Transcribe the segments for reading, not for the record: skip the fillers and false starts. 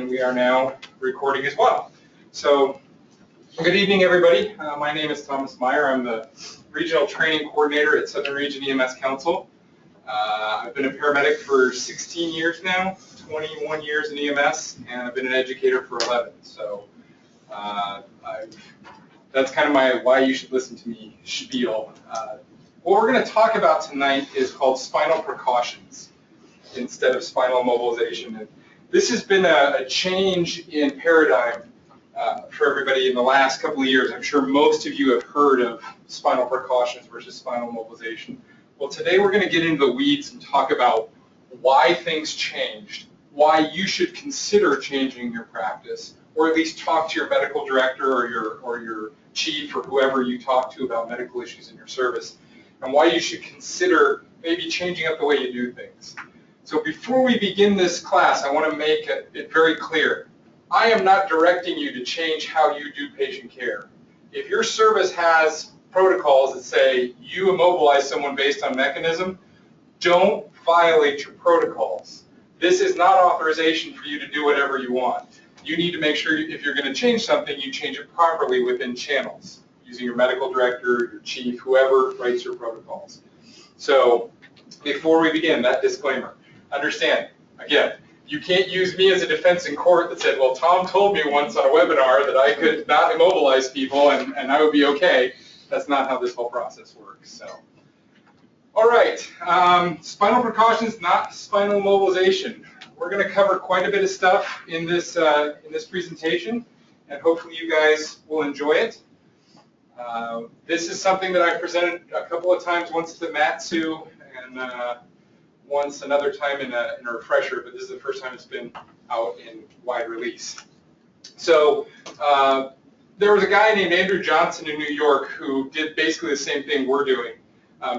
And we are now recording as well. So, good evening, everybody. My name is Thomas Meyer. I'm the Regional Training Coordinator at Southern Region EMS Council. I've been a paramedic for 16 years now, 21 years in EMS, and I've been an educator for 11. So, that's kind of my why you should listen to me spiel. What we're going to talk about tonight is called spinal precautions instead of spinal mobilization. And this has been a change in paradigm for everybody in the last couple of years. I'm sure most of you have heard of spinal precautions versus spinal mobilization. Well, today we're going to get into the weeds and talk about why things changed, why you should consider changing your practice, or at least talk to your medical director or your chief or whoever you talk to about medical issues in your service, and why you should consider maybe changing up the way you do things. So before we begin this class, I want to make it very clear. I am not directing you to change how you do patient care. If your service has protocols that say you immobilize someone based on mechanism, don't violate your protocols. This is not authorization for you to do whatever you want. You need to make sure if you're going to change something, you change it properly within channels, using your medical director, your chief, whoever writes your protocols. So before we begin, that disclaimer. Understand, again, you can't use me as a defense in court that said, well, Tom told me once on a webinar that I could not immobilize people and I would be okay. That's not how this whole process works. So, all right, spinal precautions, not spinal mobilization. We're going to cover quite a bit of stuff in this presentation, and hopefully you guys will enjoy it. This is something that I've presented a couple of times, once to Matsu and once another time in a refresher, but this is the first time it's been out in wide release. So there was a guy named Andrew Johnson in New York who did basically the same thing we're doing.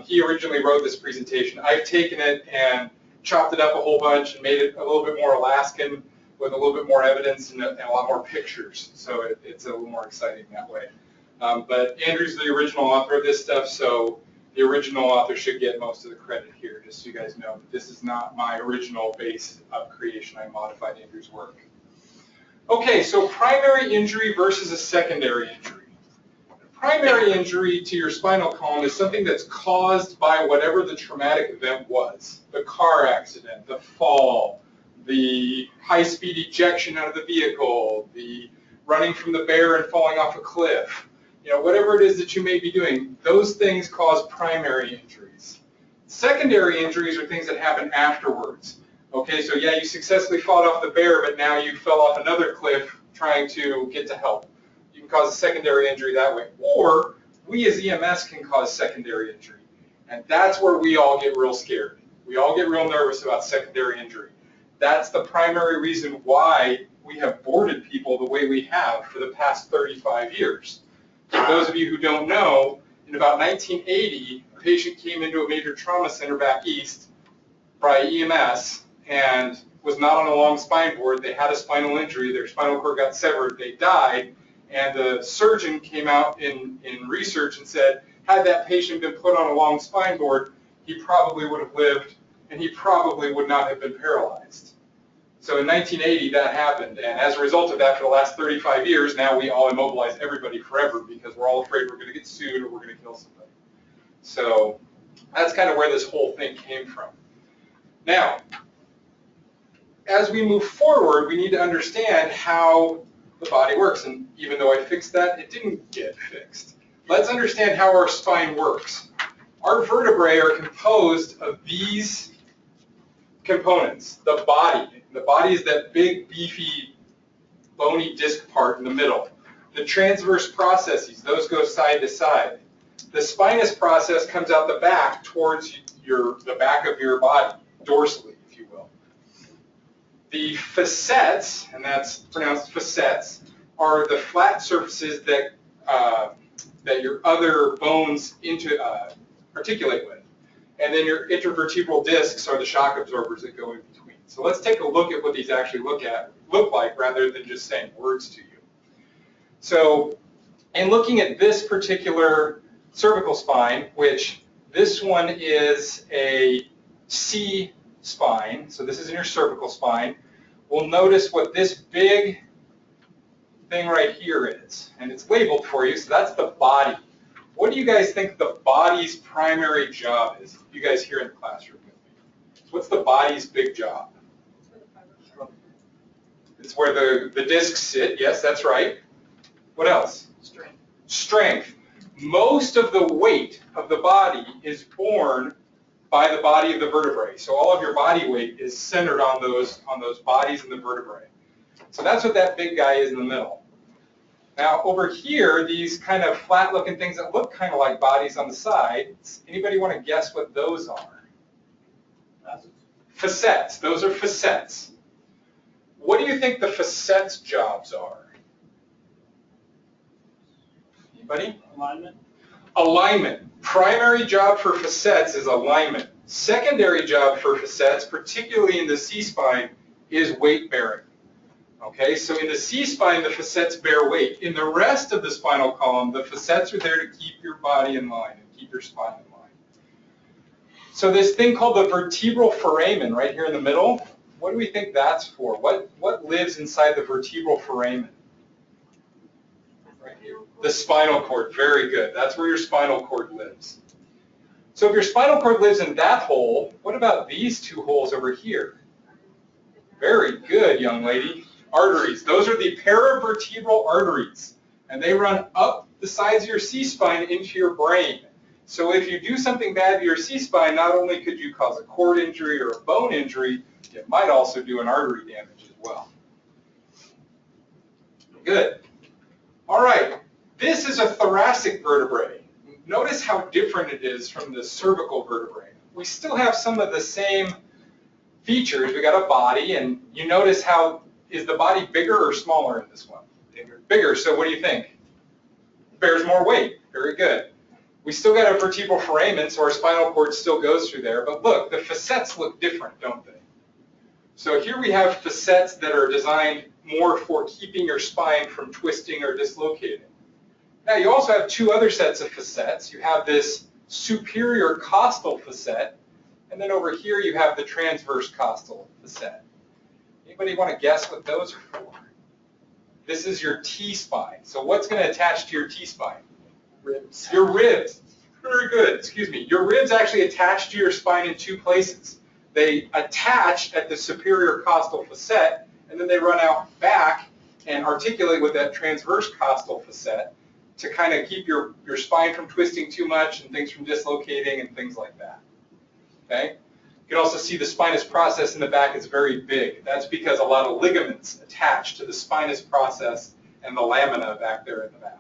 He originally wrote this presentation. I've taken it and chopped it up a whole bunch and made it a little bit more Alaskan with a little bit more evidence and a lot more pictures. So it's a little more exciting that way. But Andrew's the original author of this stuff, so the original author should get most of the credit here, just so you guys know. This is not my original base of creation. I modified Andrew's work. Okay, so primary injury versus a secondary injury. A primary injury to your spinal column is something that's caused by whatever the traumatic event was. The car accident, the fall, the high-speed ejection out of the vehicle, the running from the bear and falling off a cliff. You know, whatever it is that you may be doing, those things cause primary injuries. Secondary injuries are things that happen afterwards. Okay, so yeah, you successfully fought off the bear, but now you fell off another cliff trying to get to help. You can cause a secondary injury that way. Or we as EMS can cause secondary injury. And that's where we all get real scared. We all get real nervous about secondary injury. That's the primary reason why we have boarded people the way we have for the past 35 years. For those of you who don't know, in about 1980, a patient came into a major trauma center back east by EMS and was not on a long spine board. They had a spinal injury. Their spinal cord got severed. They died. And the surgeon came out in research and said, had that patient been put on a long spine board, he probably would have lived and he probably would not have been paralyzed. So in 1980, that happened, and as a result of that, for the last 35 years, now we all immobilize everybody forever because we're all afraid we're going to get sued or we're going to kill somebody. So that's kind of where this whole thing came from. Now, as we move forward, we need to understand how the body works, and even though I fixed that, it didn't get fixed. Let's understand how our spine works. Our vertebrae are composed of these components, the body. The body is that big, beefy, bony disc part in the middle. The transverse processes, those go side to side. The spinous process comes out the back towards the back of your body, dorsally, if you will. The facets, and that's pronounced facets, are the flat surfaces that your other bones articulate with. And then your intervertebral discs are the shock absorbers that go in between. So let's take a look at what these actually look like rather than just saying words to you. So in looking at this particular cervical spine, which this one is a C spine, so this is in your cervical spine. will notice what this big thing right here is. And it's labeled for you, so that's the body. What do you guys think the body's primary job is? You guys here in the classroom with me. So what's the body's big job? It's where the discs sit. Yes, that's right. What else? Strength. Strength. Most of the weight of the body is borne by the body of the vertebrae. So all of your body weight is centered on those bodies and the vertebrae. So that's what that big guy is in the middle. Now over here, these kind of flat looking things that look kind of like bodies on the sides, anybody want to guess what those are? Facets. Those are facets. What do you think the facets' jobs are? Anybody? Alignment. Alignment. Primary job for facets is alignment. Secondary job for facets, particularly in the C-spine, is weight bearing. Okay, so in the C-spine, the facets bear weight. In the rest of the spinal column, the facets are there to keep your body in line and keep your spine in line. So this thing called the vertebral foramen right here in the middle, what do we think that's for? What lives inside the vertebral foramen? Right here. The spinal cord. Very good. That's where your spinal cord lives. So if your spinal cord lives in that hole, what about these two holes over here? Very good, young lady. Arteries. Those are the paravertebral arteries, and they run up the sides of your C-spine into your brain. So if you do something bad to your C-spine, not only could you cause a cord injury or a bone injury, it might also do an artery damage as well. Good. All right. This is a thoracic vertebrae. Notice how different it is from the cervical vertebrae. We still have some of the same features. We got a body, and you notice how, is the body bigger or smaller in this one? Bigger. Bigger, so what do you think? It bears more weight. Very good. We still got a vertebral foramen, so our spinal cord still goes through there, but look, the facets look different, don't they? So here we have facets that are designed more for keeping your spine from twisting or dislocating. Now you also have two other sets of facets. You have this superior costal facet, and then over here you have the transverse costal facet. Anybody want to guess what those are for? This is your T-spine. So what's going to attach to your T-spine? Ribs. Your ribs. Very good. Excuse me. Your ribs actually attach to your spine in two places. They attach at the superior costal facet, and then they run out back and articulate with that transverse costal facet to kind of keep your spine from twisting too much and things from dislocating and things like that. Okay? You can also see the spinous process in the back is very big. That's because a lot of ligaments attach to the spinous process and the lamina back there in the back.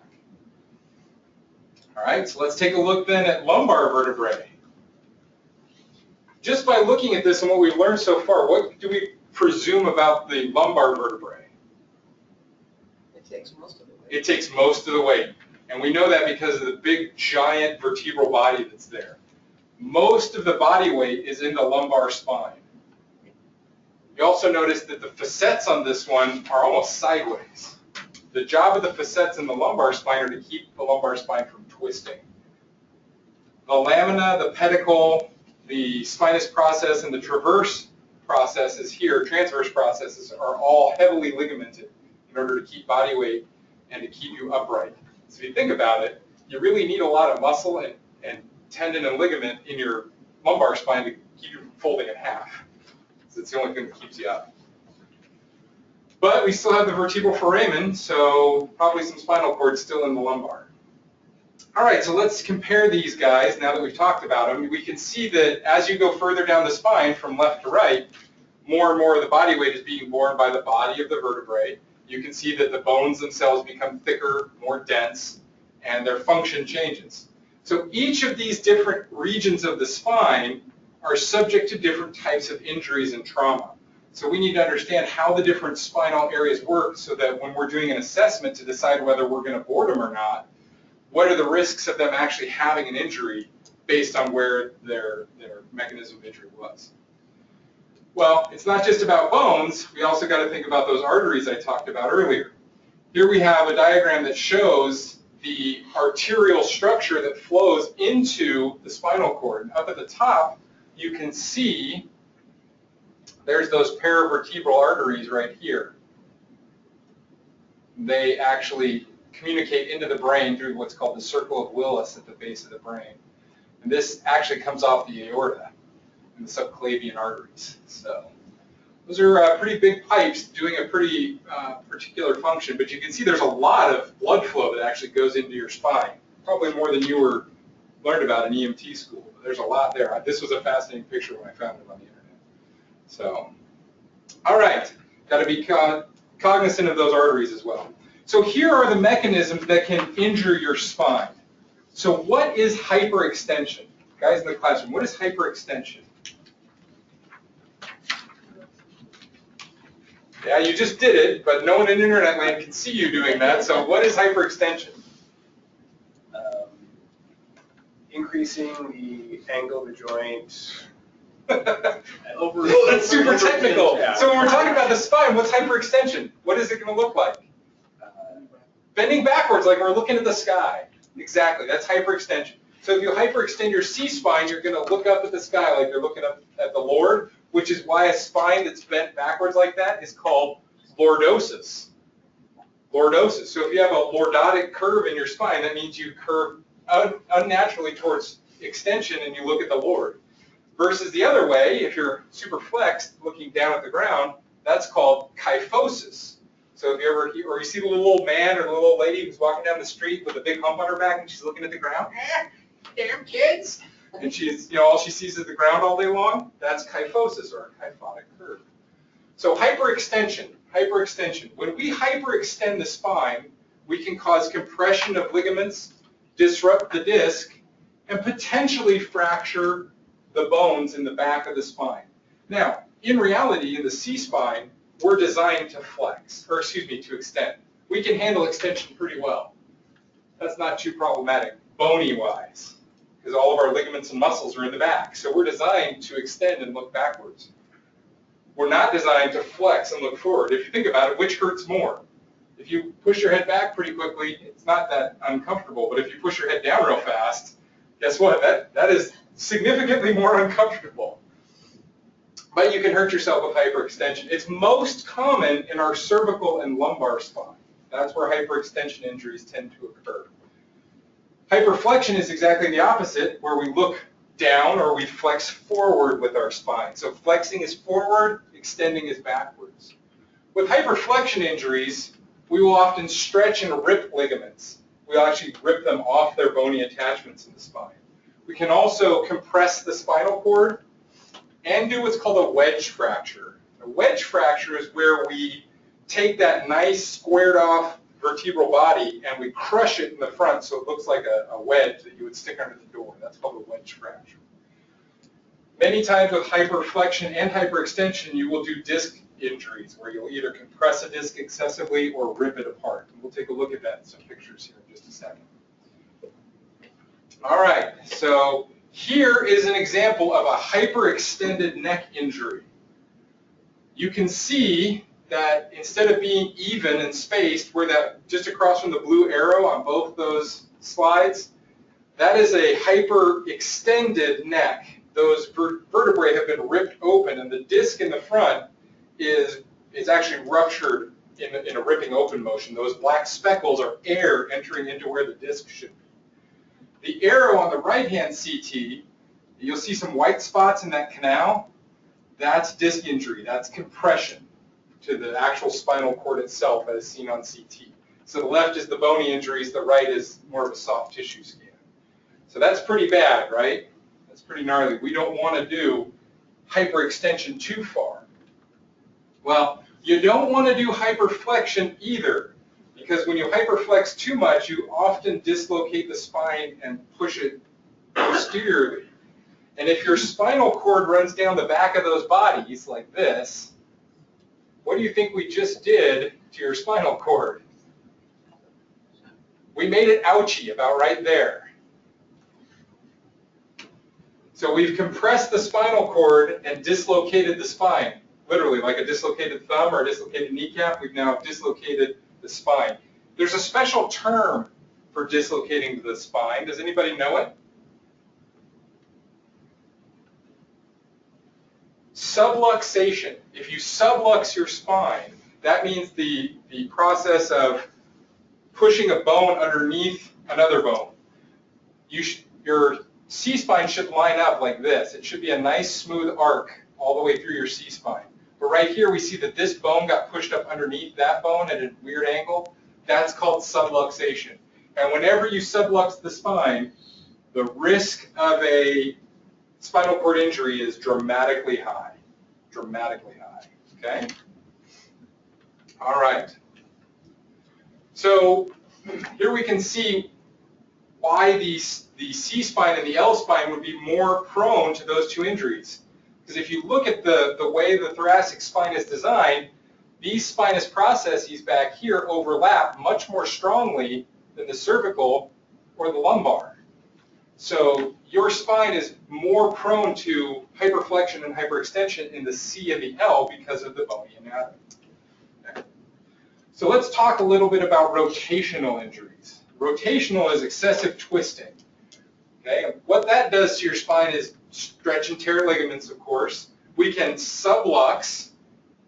All right, so let's take a look then at lumbar vertebrae. Just by looking at this and what we've learned so far, what do we presume about the lumbar vertebrae? It takes most of the weight. It takes most of the weight. And we know that because of the big, giant vertebral body that's there. Most of the body weight is in the lumbar spine. You also notice that the facets on this one are almost sideways. The job of the facets in the lumbar spine are to keep the lumbar spine from twisting. The lamina, the pedicle, the spinous process, and the transverse processes here, transverse processes, are all heavily ligamented in order to keep body weight and to keep you upright. So if you think about it, you really need a lot of muscle and tendon and ligament in your lumbar spine to keep you from folding in half. So it's the only thing that keeps you up. But we still have the vertebral foramen, so probably some spinal cord still in the lumbar. All right, so let's compare these guys now that we've talked about them. We can see that as you go further down the spine from left to right, more and more of the body weight is being borne by the body of the vertebrae. You can see that the bones themselves become thicker, more dense, and their function changes. So each of these different regions of the spine are subject to different types of injuries and trauma. So we need to understand how the different spinal areas work so that when we're doing an assessment to decide whether we're going to board them or not, what are the risks of them actually having an injury based on where their mechanism of injury was. Well, it's not just about bones. We also got to think about those arteries I talked about earlier. Here we have a diagram that shows the arterial structure that flows into the spinal cord. Up at the top, you can see there's those paravertebral arteries right here. They actually communicate into the brain through what's called the circle of Willis at the base of the brain. And this actually comes off the aorta and the subclavian arteries. So those are pretty big pipes doing a pretty particular function, but you can see there's a lot of blood flow that actually goes into your spine, probably more than you learned about in EMT school. But there's a lot there. This was a fascinating picture when I found it on the internet. So, all right, got to be cognizant of those arteries as well. So here are the mechanisms that can injure your spine. So what is hyperextension? Guys in the classroom, what is hyperextension? Yeah, you just did it, but no one in internet land can see you doing that. So what is hyperextension? Increasing the angle of the joint. Oh, that's super technical. Yeah. So when we're talking about the spine, what's hyperextension? What is it going to look like? Bending backwards, like we're looking at the sky. Exactly, that's hyperextension. So if you hyperextend your C-spine, you're going to look up at the sky like you're looking up at the Lord, which is why a spine that's bent backwards like that is called lordosis. Lordosis. So if you have a lordotic curve in your spine, that means you curve unnaturally towards extension and you look at the Lord. Versus the other way, if you're super flexed, looking down at the ground, that's called kyphosis. So if you ever, or you see the little old man or the little old lady who's walking down the street with a big hump on her back and she's looking at the ground, damn kids, and she's, all she sees is the ground all day long, that's kyphosis or a kyphotic curve. So hyperextension. When we hyperextend the spine, we can cause compression of ligaments, disrupt the disc, and potentially fracture the bones in the back of the spine. Now, in reality, in the C-spine, we're designed to flex, or excuse me, to extend. We can handle extension pretty well. That's not too problematic, bony-wise, because all of our ligaments and muscles are in the back. So we're designed to extend and look backwards. We're not designed to flex and look forward. If you think about it, which hurts more? If you push your head back pretty quickly, it's not that uncomfortable. But if you push your head down real fast, guess what? That is significantly more uncomfortable. But you can hurt yourself with hyperextension. It's most common in our cervical and lumbar spine. That's where hyperextension injuries tend to occur. Hyperflexion is exactly the opposite, where we look down or we flex forward with our spine. So flexing is forward, extending is backwards. With hyperflexion injuries, we will often stretch and rip ligaments. We'll actually rip them off their bony attachments in the spine. We can also compress the spinal cord and do what's called a wedge fracture. A wedge fracture is where we take that nice squared off vertebral body and we crush it in the front so it looks like a wedge that you would stick under the door. That's called a wedge fracture. Many times with hyperflexion and hyperextension, you will do disc injuries where you'll either compress a disc excessively or rip it apart. And we'll take a look at that in some pictures here in just a second. All right, so here is an example of a hyperextended neck injury. You can see that instead of being even and spaced, where that just across from the blue arrow on both those slides, that is a hyperextended neck. Those vertebrae have been ripped open, and the disc in the front is actually ruptured in a ripping open motion. Those black speckles are air entering into where the disc should be. The arrow on the right-hand CT, you'll see some white spots in that canal. That's disc injury. That's compression to the actual spinal cord itself as seen on CT. So the left is the bony injuries, the right is more of a soft tissue scan. So that's pretty bad, right? That's pretty gnarly. We don't want to do hyperextension too far. Well, you don't want to do hyperflexion either, because when you hyperflex too much, you often dislocate the spine and push it posteriorly. And if your spinal cord runs down the back of those bodies like this, what do you think we just did to your spinal cord? We made it ouchy about right there. So we've compressed the spinal cord and dislocated the spine. Literally, like a dislocated thumb or a dislocated kneecap, we've now dislocated the spine. There's a special term for dislocating the spine. Does anybody know it? Subluxation. If you sublux your spine, that means the process of pushing a bone underneath another bone. Your C-spine should line up like this. It should be a nice smooth arc all the way through your C-spine. But right here we see that this bone got pushed up underneath that bone at a weird angle. That's called subluxation. And whenever you sublux the spine, the risk of a spinal cord injury is dramatically high. Dramatically high, okay? All right. So here we can see why the C-spine and the L-spine would be more prone to those two injuries. Because if you look at the way the thoracic spine is designed, these spinous processes back here overlap much more strongly than the cervical or the lumbar. So your spine is more prone to hyperflexion and hyperextension in the C and the L because of the bony anatomy. Okay. So let's talk a little bit about rotational injuries. Rotational is excessive twisting. Okay. What that does to your spine is stretch and tear ligaments, of course. We can sublux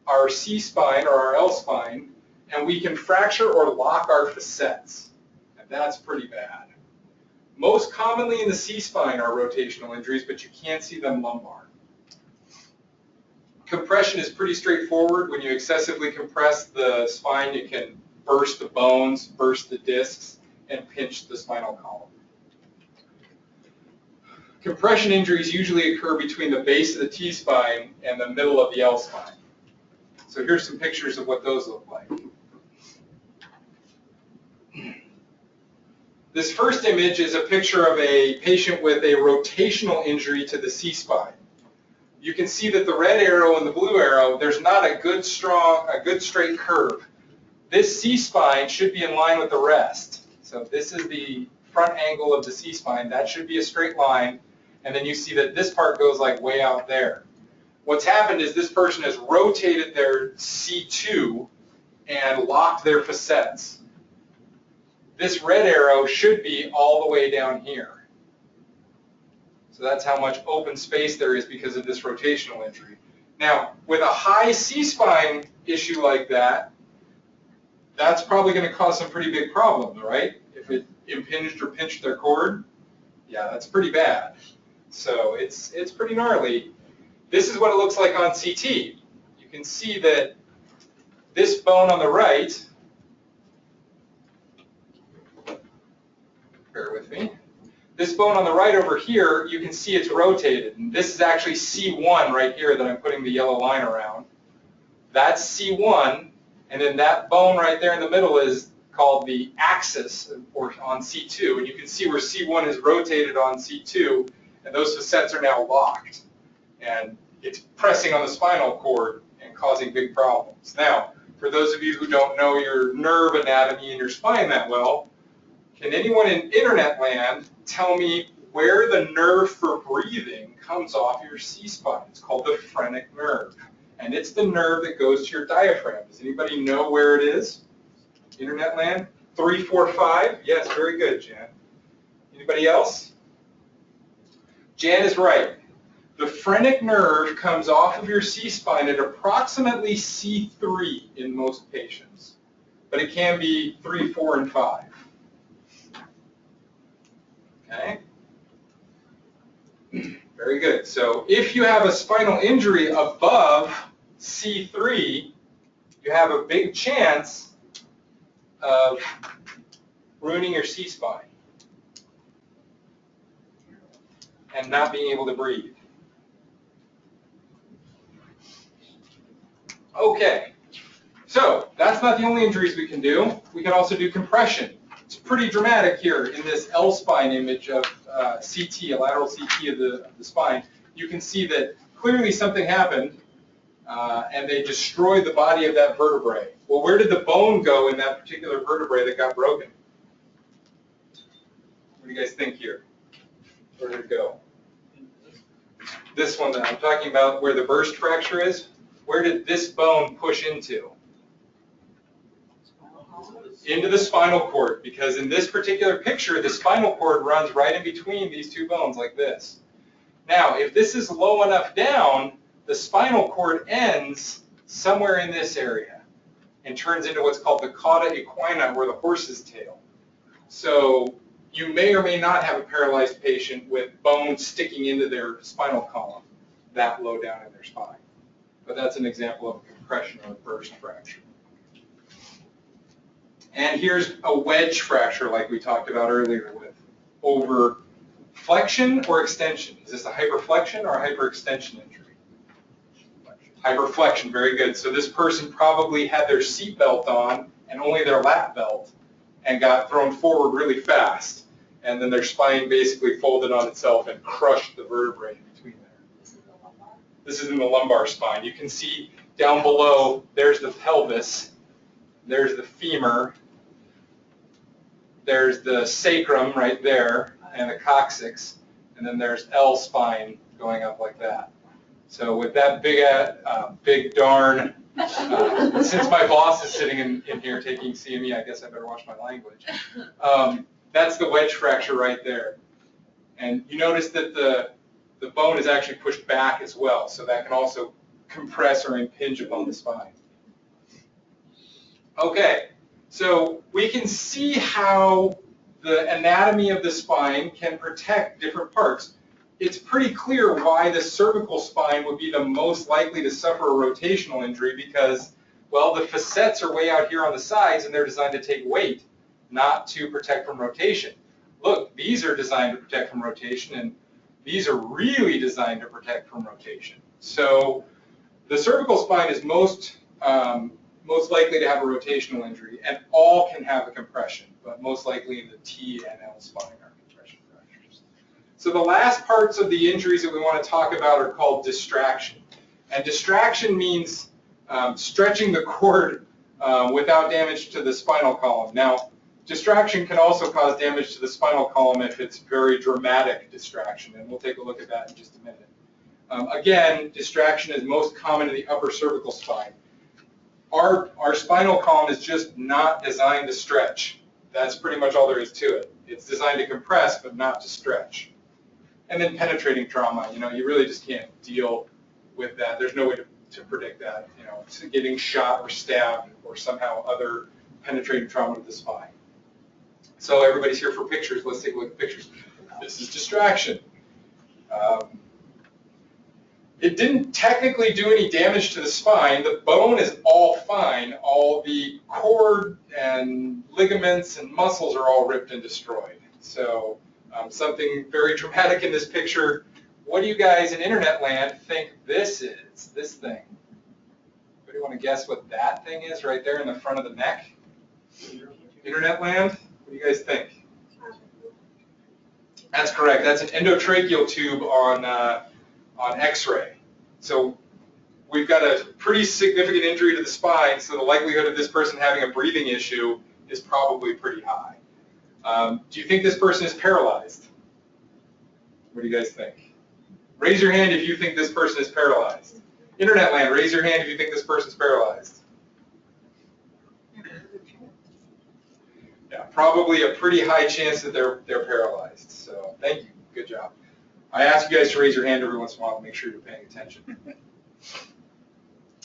our C-spine or our L-spine, and we can fracture or lock our facets. And that's pretty bad. Most commonly in the C-spine are rotational injuries, but you can't see them lumbar. Compression is pretty straightforward. When you excessively compress the spine, you can burst the bones, burst the discs, and pinch the spinal column. Compression injuries usually occur between the base of the T-spine and the middle of the L-spine. So here's some pictures of what those look like. This first image is a picture of a patient with a rotational injury to the C-spine. You can see that the red arrow and the blue arrow, there's not a good straight curve. This C-spine should be in line with the rest. So this is the front angle of the C-spine. That should be a straight line. And then you see that this part goes like way out there. What's happened is this person has rotated their C2 and locked their facets. This red arrow should be all the way down here. So that's how much open space there is because of this rotational injury. Now, with a high C-spine issue like that, that's probably going to cause some pretty big problems, right? If it impinged or pinched their cord, yeah, that's pretty bad. So it's pretty gnarly. This is what it looks like on CT. You can see that this bone on the right, bear with me, this bone on the right over here, you can see it's rotated. And this is actually C1 right here that I'm putting the yellow line around. That's C1, and then that bone right there in the middle is called the axis or on C2. And you can see where C1 is rotated on C2, and those facets are now locked. And it's pressing on the spinal cord and causing big problems. Now, for those of you who don't know your nerve anatomy in your spine that well, can anyone in internet land tell me where the nerve for breathing comes off your C-spine? It's called the phrenic nerve. And it's the nerve that goes to your diaphragm. Does anybody know where it is? Internet land? 3, 4, 5? Yes, very good, Jan. Anybody else? Jan is right. The phrenic nerve comes off of your C-spine at approximately C3 in most patients, but it can be 3, 4, and 5. Okay? Very good. So if you have a spinal injury above C3, you have a big chance of ruining your C-spine and not being able to breathe. Okay, so that's not the only injuries we can do. We can also do compression. It's pretty dramatic here in this L-spine image of CT, a lateral CT of the spine. You can see that clearly something happened and they destroyed the body of that vertebrae. Well, where did the bone go in that particular vertebrae that got broken? What do you guys think here? Where did it go? This one that I'm talking about where the burst fracture is, where did this bone push into? Into the spinal cord, because in this particular picture, the spinal cord runs right in between these two bones like this. Now, if this is low enough down, the spinal cord ends somewhere in this area and turns into what's called the cauda equina, or the horse's tail. So you may or may not have a paralyzed patient with bones sticking into their spinal column that low down in their spine. But that's an example of a compression or a burst fracture. And here's a wedge fracture like we talked about earlier with over flexion or extension. Is this a hyperflexion or a hyperextension injury? Hyperflexion, very good. So this person probably had their seat belt on and only their lap belt and got thrown forward really fast. And then their spine basically folded on itself and crushed the vertebrae in between there. This is in the lumbar spine. You can see down below, there's the pelvis, there's the femur, there's the sacrum right there, and the coccyx, and then there's L spine going up like that. So with that big darn, since my boss is sitting in here taking CME, I guess I better watch my language. That's the wedge fracture right there. And you notice that the bone is actually pushed back as well, so that can also compress or impinge upon the spine. Okay, so we can see how the anatomy of the spine can protect different parts. It's pretty clear why the cervical spine would be the most likely to suffer a rotational injury because, well, the facets are way out here on the sides and they're designed to take weight, not to protect from rotation. Look, these are designed to protect from rotation, and these are really designed to protect from rotation. So the cervical spine is most likely to have a rotational injury, and all can have a compression, but most likely in the T and L spine are compression fractures. So the last parts of the injuries that we want to talk about are called distraction. And distraction means stretching the cord without damage to the spinal column. Now, distraction can also cause damage to the spinal column if it's very dramatic distraction, and we'll take a look at that in just a minute. Again, distraction is most common in the upper cervical spine. Our spinal column is just not designed to stretch. That's pretty much all there is to it. It's designed to compress, but not to stretch. And then penetrating trauma, you really just can't deal with that. There's no way to predict that, getting shot or stabbed or somehow other penetrating trauma to the spine. So everybody's here for pictures. Let's take a look at pictures. This is distraction. It didn't technically do any damage to the spine. The bone is all fine. All the cord and ligaments and muscles are all ripped and destroyed. So something very dramatic in this picture. What do you guys in internet land think this is, this thing? Anybody want to guess what that thing is right there in the front of the neck? Internet land? What do you guys think? That's correct. That's an endotracheal tube on X-ray. So we've got a pretty significant injury to the spine, so the likelihood of this person having a breathing issue is probably pretty high. Do you think this person is paralyzed? What do you guys think? Raise your hand if you think this person is paralyzed. Internet land, raise your hand if you think this person's paralyzed. Yeah, probably a pretty high chance that they're paralyzed. So thank you, good job. I ask you guys to raise your hand every once in a while to make sure you're paying attention.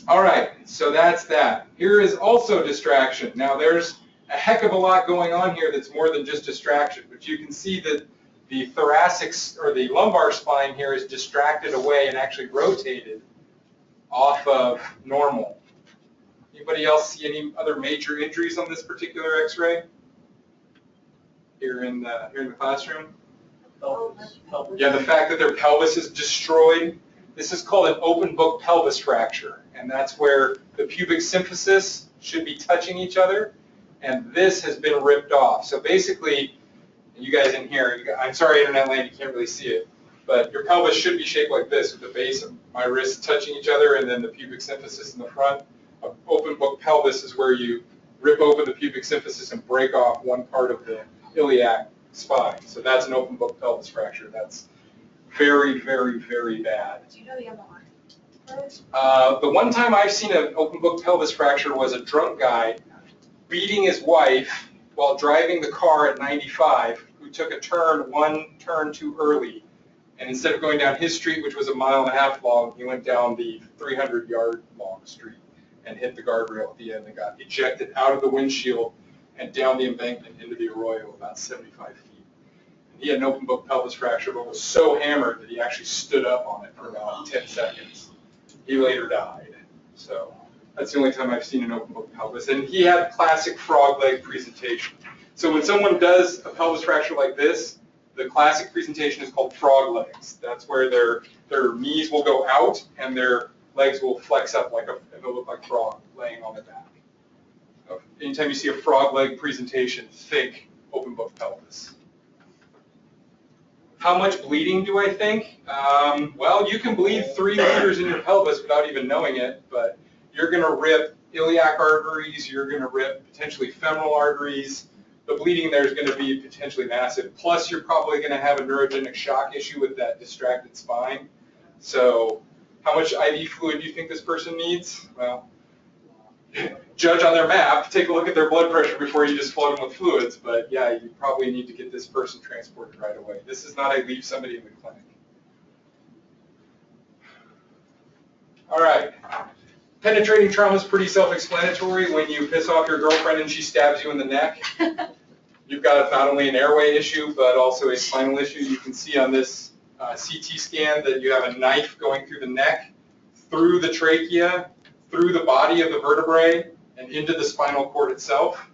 All right, so that's that. Here is also distraction. Now there's a heck of a lot going on here that's more than just distraction, but you can see that the thoracic or the lumbar spine here is distracted away and actually rotated off of normal. Anybody else see any other major injuries on this particular X-ray here in the classroom? Yeah, the fact that their pelvis is destroyed. This is called an open book pelvis fracture, and that's where the pubic symphysis should be touching each other, and this has been ripped off. So basically, you guys in here, I'm sorry, Internet land, you can't really see it, but your pelvis should be shaped like this, with the base of my wrists touching each other, and then the pubic symphysis in the front. An open book pelvis is where you rip open the pubic symphysis and break off one part of the iliac spine. So that's an open book pelvis fracture. That's very, very, very bad. Do you know the MLR? The one time I've seen an open book pelvis fracture was a drunk guy beating his wife while driving the car at 95, who took one turn too early And instead of going down his street, which was 1.5 miles long, he went down the 300-yard long street and hit the guardrail at the end and got ejected out of the windshield and down the embankment into the arroyo about 75 feet. And he had an open book pelvis fracture, but was so hammered that he actually stood up on it for about 10 seconds. He later died. So that's the only time I've seen an open book pelvis. And he had classic frog leg presentation. So when someone does a pelvis fracture like this, the classic presentation is called frog legs. That's where their knees will go out and their legs will flex up like it'll look like frog laying on their back. So anytime you see a frog leg presentation, think open book pelvis. How much bleeding do I think? Well, you can bleed 3 liters in your pelvis without even knowing it, but you're going to rip iliac arteries, you're going to rip potentially femoral arteries. The bleeding there is going to be potentially massive. Plus, you're probably going to have a neurogenic shock issue with that distracted spine. So how much IV fluid do you think this person needs? Well, judge on their map, take a look at their blood pressure before you just flood them with fluids. But yeah, you probably need to get this person transported right away. This is not a leave somebody in the clinic. All right. Penetrating trauma is pretty self-explanatory. When you piss off your girlfriend and she stabs you in the neck, you've got not only an airway issue, but also a spinal issue. You can see on this CT scan that you have a knife going through the neck, through the trachea, through the body of the vertebrae, and into the spinal cord itself.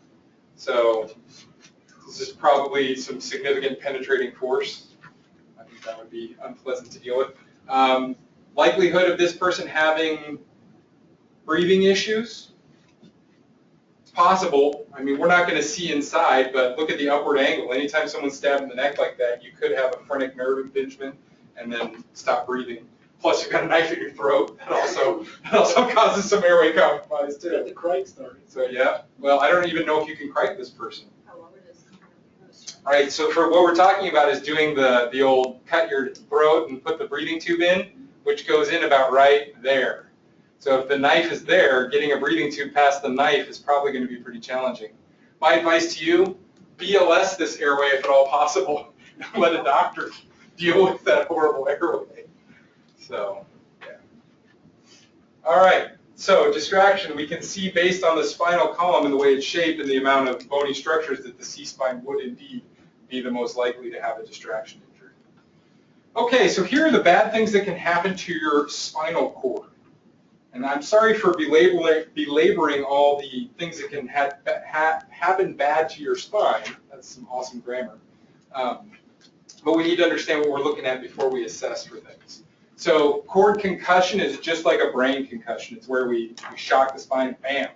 So this is probably some significant penetrating force. I think that would be unpleasant to deal with. Likelihood of this person having breathing issues? It's possible. I mean, we're not going to see inside, but look at the upward angle. Anytime someone's stabbed in the neck like that, you could have a phrenic nerve impingement and then stop breathing. Plus, you've got a knife in your throat. That also causes some airway compromise too. The crike started. So yeah. Well, I don't even know if you can crike this person. How long it is. All right. So for what we're talking about is doing the old cut your throat and put the breathing tube in, which goes in about right there. So if the knife is there, getting a breathing tube past the knife is probably going to be pretty challenging. My advice to you, BLS this airway if at all possible. Let a doctor deal with that horrible airway. So, yeah. All right, so distraction, we can see based on the spinal column and the way it's shaped and the amount of bony structures that the C-spine would indeed be the most likely to have a distraction injury. Okay, so here are the bad things that can happen to your spinal cord. And I'm sorry for belaboring all the things that can happen bad to your spine. That's some awesome grammar. But we need to understand what we're looking at before we assess for things. So cord concussion is just like a brain concussion. It's where we shock the spine, bam,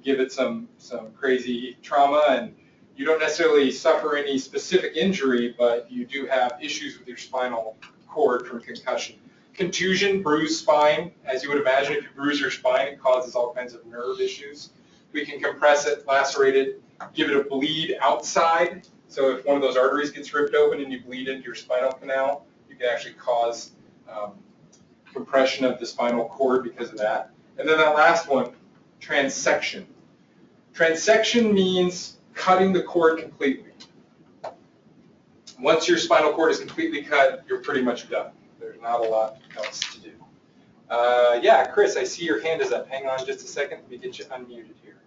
give it some crazy trauma, and you don't necessarily suffer any specific injury, but you do have issues with your spinal cord from concussion. Contusion, bruised spine. As you would imagine, if you bruise your spine, it causes all kinds of nerve issues. We can compress it, lacerate it, give it a bleed outside. So if one of those arteries gets ripped open and you bleed into your spinal canal, you can actually cause compression of the spinal cord because of that. And then that last one, transection. Transection means cutting the cord completely. Once your spinal cord is completely cut, you're pretty much done. There's not a lot else to do. Yeah, Chris, I see your hand is up. Hang on just a second. Let me get you unmuted here.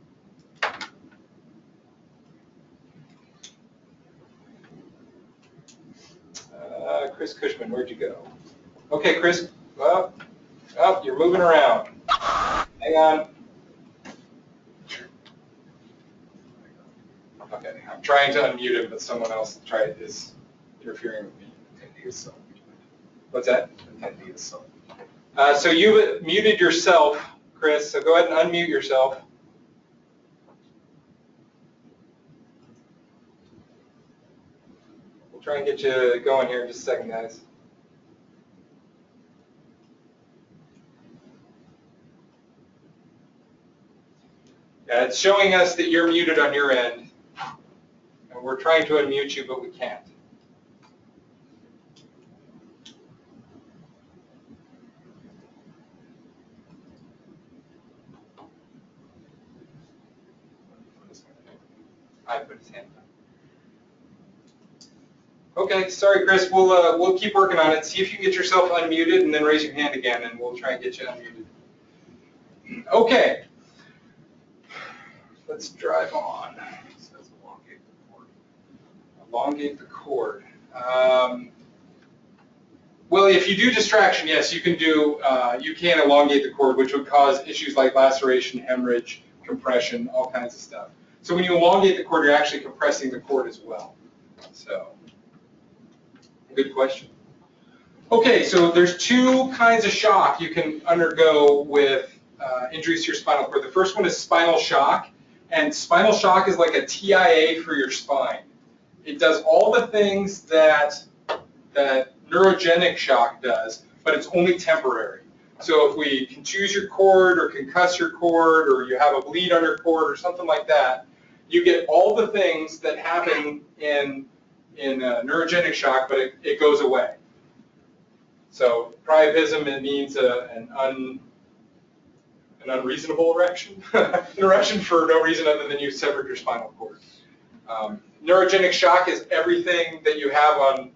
Chris Cushman, where'd you go? Okay, Chris. Well, oh, you're moving around. Hang on. Okay, I'm trying to unmute him, but someone else is interfering with me. What's that? So you muted yourself, Chris, so go ahead and unmute yourself. We'll try and get you going here in just a second, guys. Yeah, it's showing us that you're muted on your end, and we're trying to unmute you, but we can't. I put his hand up. Okay, sorry, Chris. We'll keep working on it. See if you can get yourself unmuted, and then raise your hand again, and we'll try and get you unmuted. Okay. Let's drive on. It says elongate the cord. Elongate the cord. Well, if you do distraction, yes, you can do. You can elongate the cord, which would cause issues like laceration, hemorrhage, compression, all kinds of stuff. So when you elongate the cord, you're actually compressing the cord as well. So, good question. Okay, so there's two kinds of shock you can undergo with injuries to your spinal cord. The first one is spinal shock, and spinal shock is like a TIA for your spine. It does all the things that neurogenic shock does, but it's only temporary. So if we contuse your cord or concuss your cord or you have a bleed on your cord or something like that, you get all the things that happen in neurogenic shock, but it goes away. So priapism, it means an unreasonable erection, an erection for no reason other than you severed your spinal cord. Neurogenic shock is everything that you have on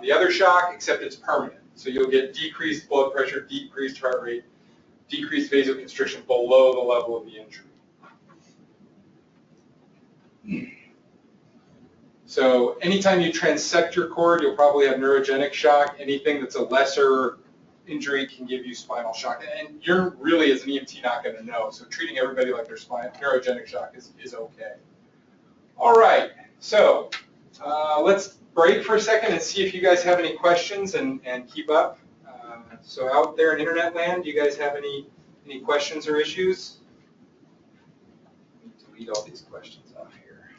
the other shock, except it's permanent. So you'll get decreased blood pressure, decreased heart rate, decreased vasoconstriction below the level of the injury. So anytime you transect your cord, you'll probably have neurogenic shock. Anything that's a lesser injury can give you spinal shock. And you're really, as an EMT, not going to know. So treating everybody like their neurogenic shock is okay. All right, so let's break for a second and see if you guys have any questions and keep up. So out there in internet land, do you guys have any questions or issues? Delete all these questions off here.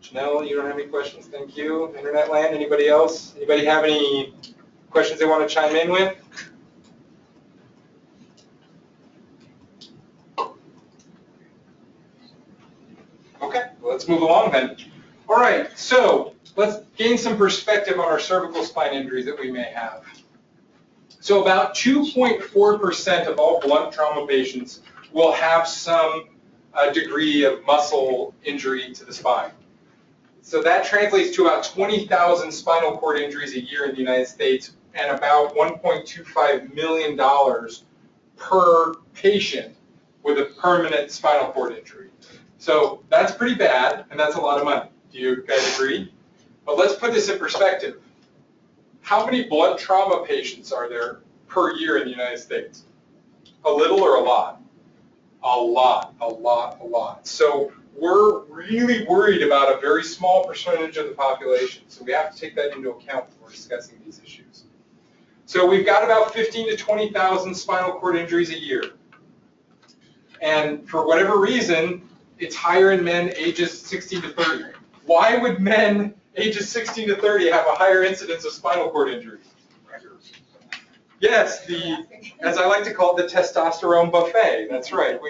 Janelle, you don't have any questions? Thank you. Internet land, anybody else? Anybody have any questions they want to chime in with? Okay, well, let's move along then. All right, so let's gain some perspective on our cervical spine injuries that we may have. So about 2.4% of all blunt trauma patients will have some degree of muscle injury to the spine. So that translates to about 20,000 spinal cord injuries a year in the United States and about $1.25 million per patient with a permanent spinal cord injury. So that's pretty bad, and that's a lot of money. Do you guys agree? But let's put this in perspective. How many blunt trauma patients are there per year in the United States? A little or a lot? A lot, a lot, a lot. So we're really worried about a very small percentage of the population. So we have to take that into account when we're discussing these issues. So we've got about 15 to 20,000 spinal cord injuries a year. And for whatever reason, it's higher in men ages 16 to 30. Why would men ages 16 to 30 have a higher incidence of spinal cord injury? Yes, as I like to call it, the testosterone buffet. That's right.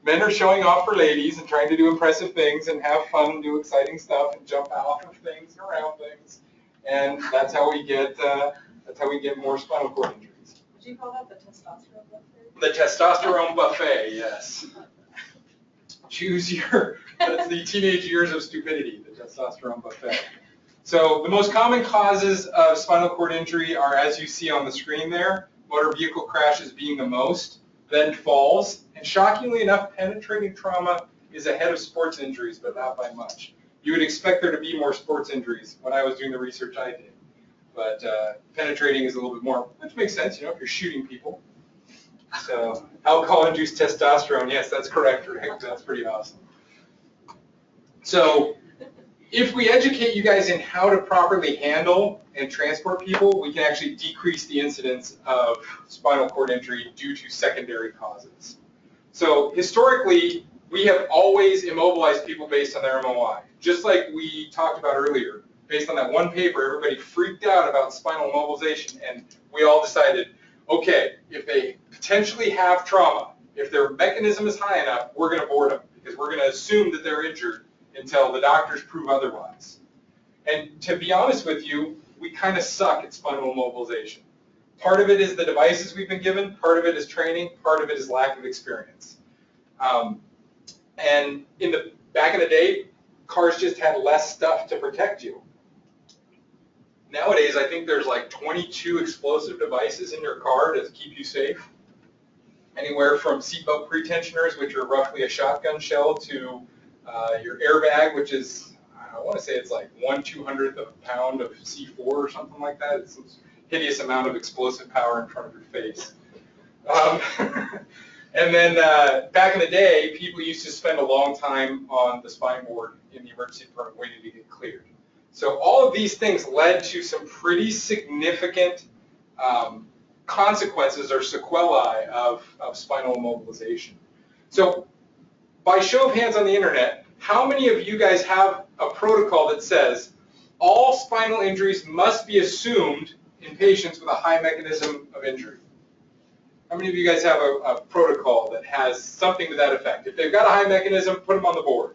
Men are showing off for ladies and trying to do impressive things and have fun and do exciting stuff and jump off of things and around things. And that's how we get more spinal cord injuries. Would you call that the testosterone buffet? The testosterone buffet, yes. That's the teenage years of stupidity, the testosterone buffet. So the most common causes of spinal cord injury are, as you see on the screen there, motor vehicle crashes being the most, then falls, and shockingly enough, penetrating trauma is ahead of sports injuries, but not by much. You would expect there to be more sports injuries when I was doing the research I did, but penetrating is a little bit more, which makes sense, if you're shooting people. So alcohol-induced testosterone, yes, that's correct, Rick. That's pretty awesome. So if we educate you guys in how to properly handle and transport people, we can actually decrease the incidence of spinal cord injury due to secondary causes. So historically, we have always immobilized people based on their MOI. Just like we talked about earlier, based on that one paper, everybody freaked out about spinal immobilization, and we all decided, okay, if they potentially have trauma, if their mechanism is high enough, we're going to board them, because we're going to assume that they're injured until the doctors prove otherwise. And to be honest with you, we kind of suck at spinal immobilization. Part of it is the devices we've been given, part of it is training, part of it is lack of experience. And back in the day, cars just had less stuff to protect you. Nowadays, I think there's like 22 explosive devices in your car to keep you safe. Anywhere from seatbelt pretensioners, which are roughly a shotgun shell, to your airbag, which is, I want to say it's like 1/200th of a pound of C4 or something like that. It's this hideous amount of explosive power in front of your face. And then back in the day, people used to spend a long time on the spine board in the emergency department waiting to get cleared. So all of these things led to some pretty significant consequences or sequelae of spinal immobilization. So by show of hands on the internet, how many of you guys have a protocol that says all spinal injuries must be assumed in patients with a high mechanism of injury? How many of you guys have a protocol that has something to that effect? If they've got a high mechanism, put them on the board.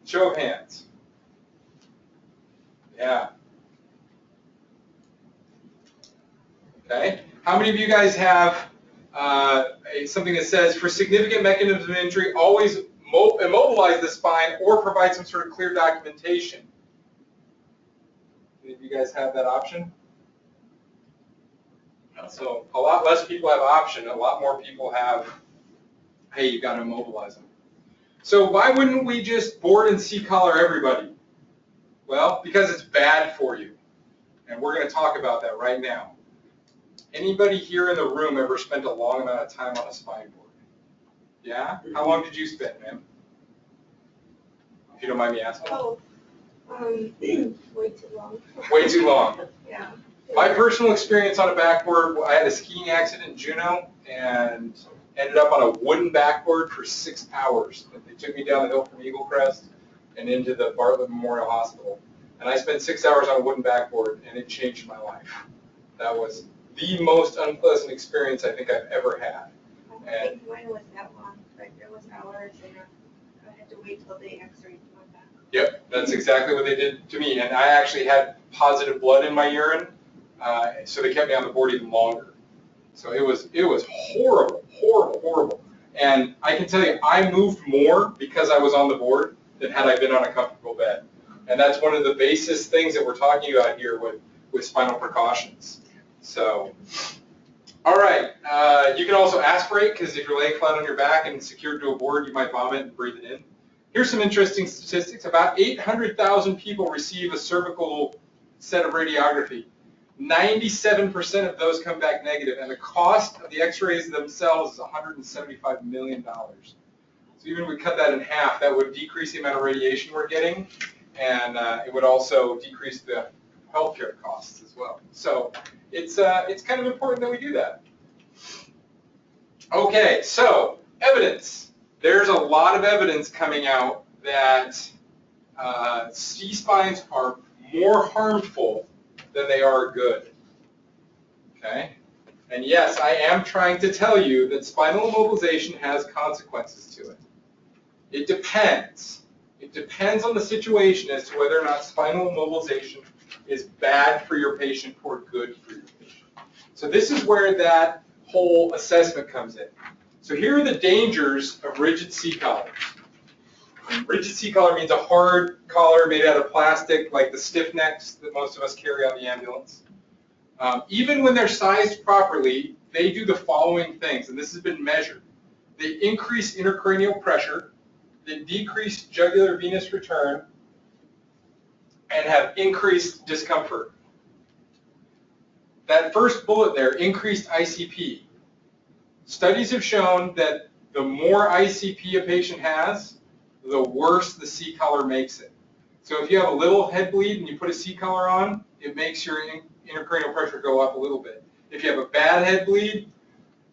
Show of hands. Yeah. Okay. How many of you guys have something that says, for significant mechanisms of injury, always immobilize the spine or provide some sort of clear documentation? Any of you guys have that option? So a lot less people have option. A lot more people have, hey, you've got to immobilize them. So why wouldn't we just board and C-collar everybody? Well, because it's bad for you. And we're going to talk about that right now. Anybody here in the room ever spent a long amount of time on a spine board? Yeah? How long did you spend, ma'am? If you don't mind me asking. Oh, way too long. Way too long. Yeah. My personal experience on a backboard, I had a skiing accident in Juneau and ended up on a wooden backboard for 6 hours. They took me down the hill from Eagle Crest and into the Bartlett Memorial Hospital. And I spent 6 hours on a wooden backboard, and it changed my life. That was the most unpleasant experience I think I've ever had. I think mine was that long, like there was hours, and I had to wait till they x-rayed my back. Yep, that's exactly what they did to me. And I actually had positive blood in my urine, so they kept me on the board even longer. So it was horrible, horrible, horrible. And I can tell you, I moved more because I was on the board than had I been on a comfortable bed. And that's one of the basis things that we're talking about here with spinal precautions. So, all right, you can also aspirate, because if you're laying flat on your back and secured to a board, you might vomit and breathe it in. Here's some interesting statistics. About 800,000 people receive a cervical set of radiography. 97% of those come back negative, and the cost of the x-rays themselves is $175 million. So even if we cut that in half, that would decrease the amount of radiation we're getting, and it would also decrease the healthcare costs as well. So it's kind of important that we do that. Okay, so evidence. There's a lot of evidence coming out that C-spines are more harmful than they are good. Okay? And yes, I am trying to tell you that spinal immobilization has consequences to it. It depends. It depends on the situation as to whether or not spinal immobilization is bad for your patient or good for your patient. So this is where that whole assessment comes in. So here are the dangers of rigid C-collars. Rigid C-collar means a hard collar made out of plastic, like the stiff necks that most of us carry on the ambulance. Even when they're sized properly, they do the following things, and this has been measured. They increase intracranial pressure, they decrease jugular venous return, and have increased discomfort. That first bullet there, increased ICP. Studies have shown that the more ICP a patient has, the worse the C-collar makes it. So if you have a little head bleed and you put a C-collar on, it makes your intracranial pressure go up a little bit. If you have a bad head bleed,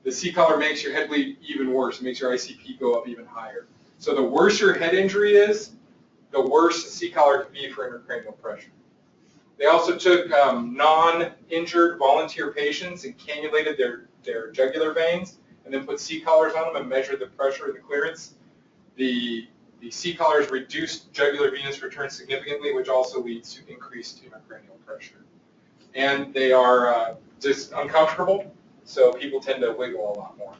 the C-collar makes your head bleed even worse. It makes your ICP go up even higher. So the worse your head injury is, the worse the C-collar can be for intracranial pressure. They also took non-injured volunteer patients and cannulated their jugular veins and then put C-collars on them and measured the pressure and the clearance. The C-collars reduced jugular venous return significantly, which also leads to increased intracranial pressure. And they are just uncomfortable, so people tend to wiggle a lot more.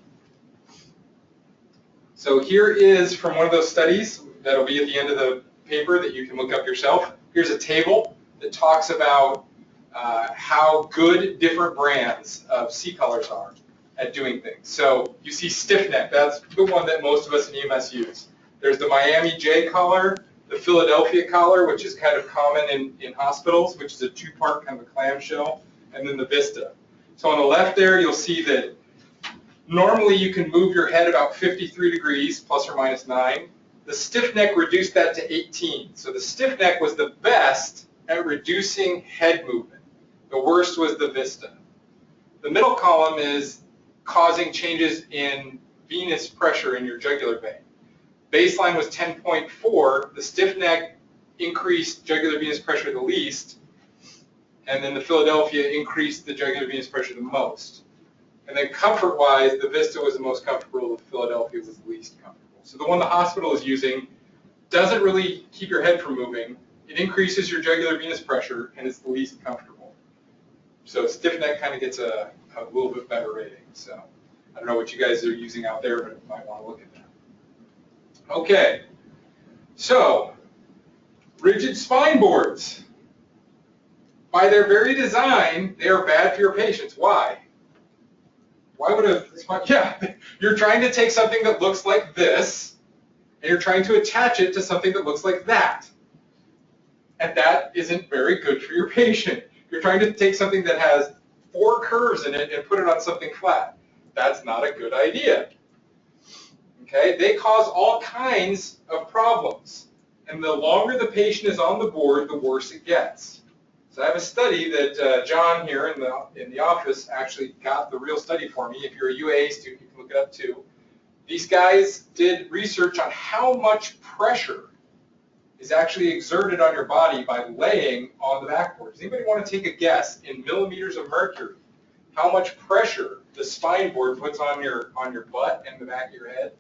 So here is from one of those studies that'll be at the end of the paper that you can look up yourself. Here's a table that talks about how good different brands of C-collars are at doing things. So you see stiff neck, that's the one that most of us in EMS use. There's the Miami J collar, the Philadelphia collar, which is kind of common in hospitals, which is a two-part kind of a clamshell, and then the Vista. So on the left there, you'll see that normally you can move your head about 53 degrees, plus or minus 9. The stiff neck reduced that to 18. So the stiff neck was the best at reducing head movement. The worst was the Vista. The middle column is causing changes in venous pressure in your jugular vein. Baseline was 10.4. The stiff neck increased jugular venous pressure the least, and then the Philadelphia increased the jugular venous pressure the most. And then comfort-wise, the Vista was the most comfortable, the Philadelphia was the least comfortable. So the one the hospital is using doesn't really keep your head from moving. It increases your jugular venous pressure, and it's the least comfortable. So stiff neck kind of gets a little bit better rating. So I don't know what you guys are using out there, but you might want to look at that. Okay, so rigid spine boards. By their very design, they are bad for your patients. Why? Why would a spine, yeah, you're trying to take something that looks like this, and you're trying to attach it to something that looks like that. And that isn't very good for your patient. You're trying to take something that has 4 curves in it and put it on something flat. That's not a good idea. Okay, they cause all kinds of problems. And the longer the patient is on the board, the worse it gets. So I have a study that John here in the office actually got the real study for me. If you're a UAA student, you can look it up too. These guys did research on how much pressure is actually exerted on your body by laying on the backboard. Does anybody want to take a guess in millimeters of mercury how much pressure the spine board puts on your butt and the back of your head?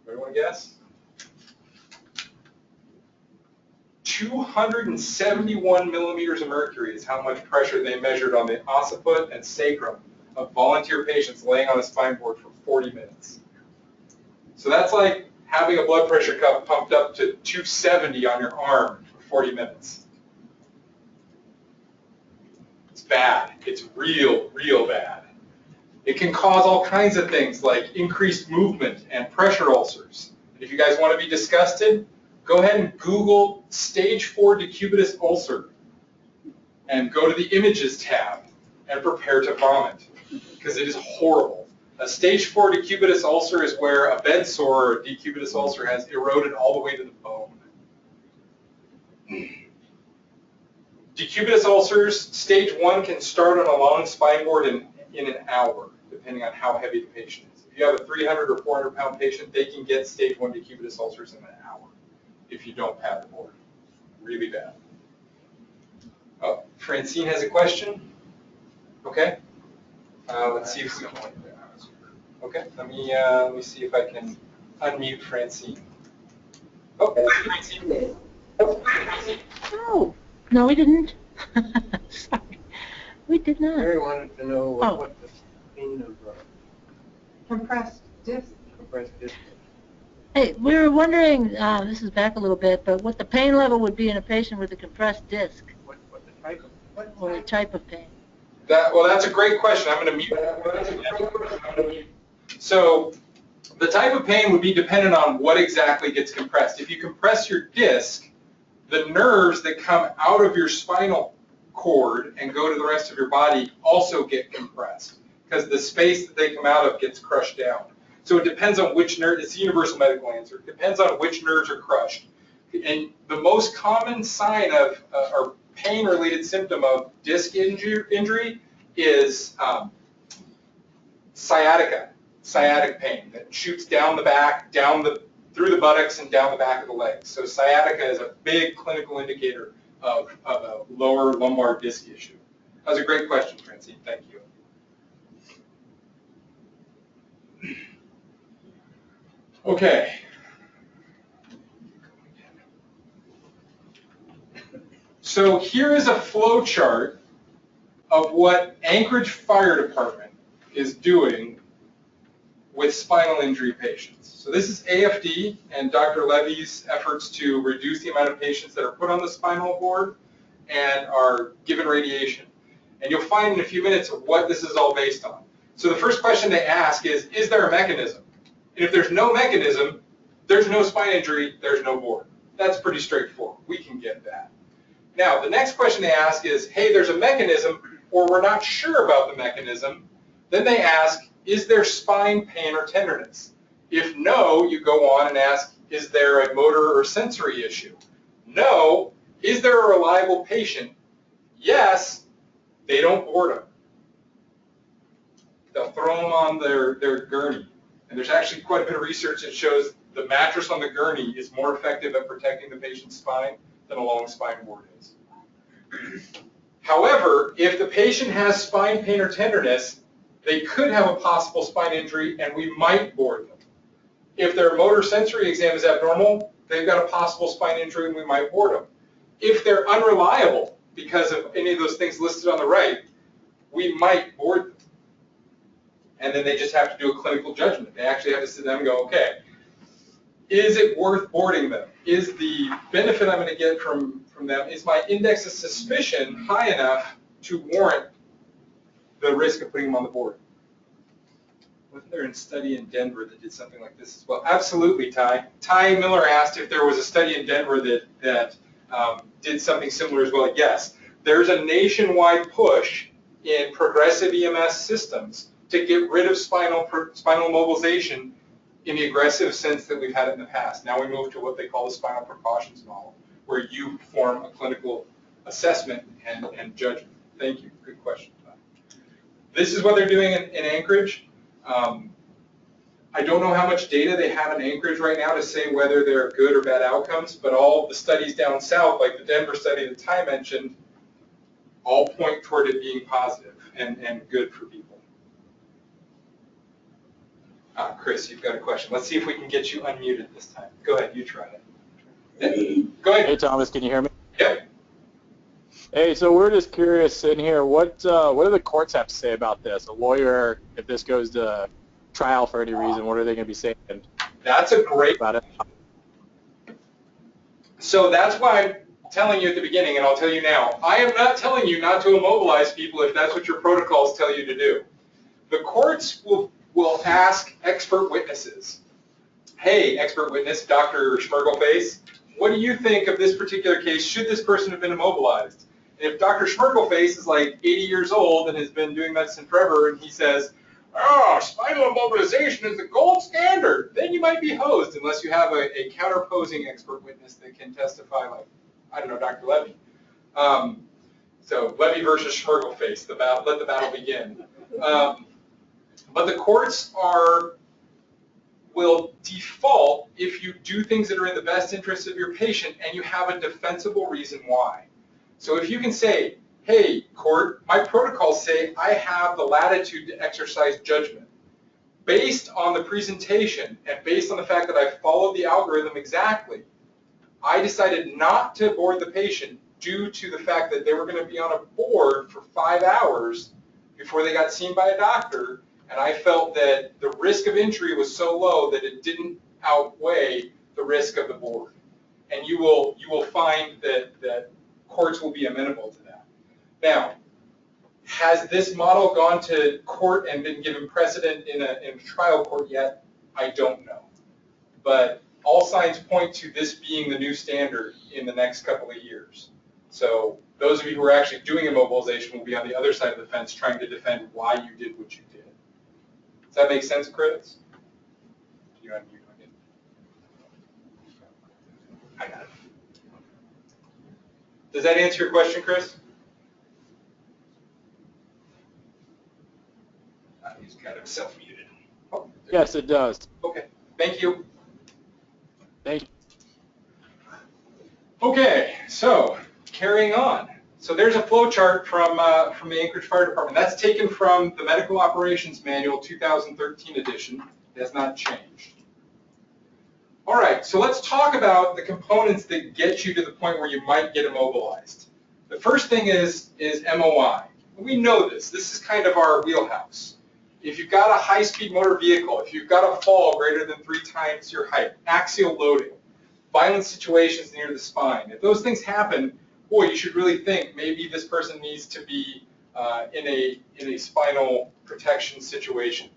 Anybody want to guess? 271 millimeters of mercury is how much pressure they measured on the occiput and sacrum of volunteer patients laying on a spine board for 40 minutes. So that's like having a blood pressure cuff pumped up to 270 on your arm for 40 minutes. It's bad. It's real, real bad. It can cause all kinds of things like increased movement and pressure ulcers. And if you guys want to be disgusted, go ahead and Google stage 4 decubitus ulcer and go to the images tab and prepare to vomit because it is horrible. A stage 4 decubitus ulcer is where a bed sore or decubitus ulcer has eroded all the way to the bone. Decubitus ulcers, stage 1 can start on a long spine board in an hour, depending on how heavy the patient is. If you have a 300 or 400 pound patient, they can get stage 1 decubitus ulcers in an hour if you don't pad the board. Really bad. Oh, Francine has a question. Okay. Let's see if we can. Okay, let me see if I can unmute Francine. Okay, Francine. Oh, no, we didn't. Sorry, we did not. Mary wanted to know what the pain of Compressed disc. compressed disc. Hey, we were wondering, this is back a little bit, but what the pain level would be in a patient with a compressed disc, What the type of or the type of pain. Well, that's a great question. I'm going to mute. So the type of pain would be dependent on what exactly gets compressed. If you compress your disc, the nerves that come out of your spinal cord and go to the rest of your body also get compressed because the space that they come out of gets crushed down. So it depends on which nerve. It's a universal medical answer. It depends on which nerves are crushed. And the most common sign of or pain-related symptom of disc injury is sciatic pain that shoots down the back, through the buttocks and down the back of the legs. So sciatica is a big clinical indicator of a lower lumbar disc issue. That was a great question, Francine. Thank you. Okay. So here is a flow chart of what Anchorage Fire Department is doing with spinal injury patients. So this is AFD and Dr. Levy's efforts to reduce the amount of patients that are put on the spinal board and are given radiation. And you'll find in a few minutes what this is all based on. So the first question they ask is there a mechanism? And if there's no mechanism, there's no spine injury, there's no board. That's pretty straightforward. We can get that. Now, the next question they ask is, hey, there's a mechanism, or we're not sure about the mechanism. Then they ask, is there spine pain or tenderness? If no, you go on and ask, is there a motor or sensory issue? No. Is there a reliable patient? Yes. They don't board them. They'll throw them on their gurney. And there's actually quite a bit of research that shows the mattress on the gurney is more effective at protecting the patient's spine than a long spine board is. However, if the patient has spine pain or tenderness, they could have a possible spine injury and we might board them. If their motor sensory exam is abnormal, they've got a possible spine injury and we might board them. If they're unreliable because of any of those things listed on the right, we might board them. And then they just have to do a clinical judgment. They actually have to sit down and go, okay, is it worth boarding them? Is the benefit I'm going to get from them, is my index of suspicion high enough to warrant the risk of putting them on the board? Wasn't there a study in Denver that did something like this as well? Absolutely, Ty. Ty Miller asked if there was a study in Denver that did something similar as well. Yes, there's a nationwide push in progressive EMS systems to get rid of spinal mobilization in the aggressive sense that we've had it in the past. Now we move to what they call the spinal precautions model, where you perform a clinical assessment and judgment. Thank you. Good question. This is what they're doing in Anchorage. I don't know how much data they have in Anchorage right now to say whether they're good or bad outcomes, but all the studies down south, like the Denver study that Ty mentioned, all point toward it being positive and good for people. Chris, you've got a question. Let's see if we can get you unmuted this time. Go ahead, you try it. Go ahead. Hey, Thomas, can you hear me? Yep. Hey, so we're just curious in here, what do the courts have to say about this? A lawyer, if this goes to trial for any reason, what are they going to be saying That's a great about it? So that's why I'm telling you at the beginning, and I'll tell you now, I am not telling you not to immobilize people if that's what your protocols tell you to do. The courts will ask expert witnesses, hey, expert witness, Dr. Schmergelface, what do you think of this particular case? Should this person have been immobilized? And if Dr. Schmergelface is like 80 years old and has been doing medicine forever, and he says, oh, spinal immobilization is the gold standard, then you might be hosed unless you have a counterposing expert witness that can testify like, I don't know, Dr. Levy. So Levy versus Schmergelface, let the battle begin. But the courts will default if you do things that are in the best interest of your patient and you have a defensible reason why. So if you can say, hey, court, my protocols say I have the latitude to exercise judgment. Based on the presentation and based on the fact that I followed the algorithm exactly, I decided not to board the patient due to the fact that they were going to be on a board for 5 hours before they got seen by a doctor, and I felt that the risk of injury was so low that it didn't outweigh the risk of the board. And you will find that courts will be amenable to that. Now, has this model gone to court and been given precedent in a trial court yet? I don't know. But all signs point to this being the new standard in the next couple of years. So those of you who are actually doing immobilization will be on the other side of the fence trying to defend why you did what you did. Does that make sense, Chris? You unmute again. I got it. Does that answer your question, Chris? He's kind of self-muted. Oh, Yes, it does. okay. Thank you. Thank you. Okay, so carrying on. So there's a flow chart from the Anchorage Fire Department. That's taken from the Medical Operations Manual 2013 edition. It has not changed. All right, so let's talk about the components that get you to the point where you might get immobilized. The first thing is MOI. We know this. This is kind of our wheelhouse. if you've got a high-speed motor vehicle, if you've got a fall greater than 3 times your height, axial loading, violent situations near the spine, if those things happen, boy, you should really think maybe this person needs to be in a spinal protection situation.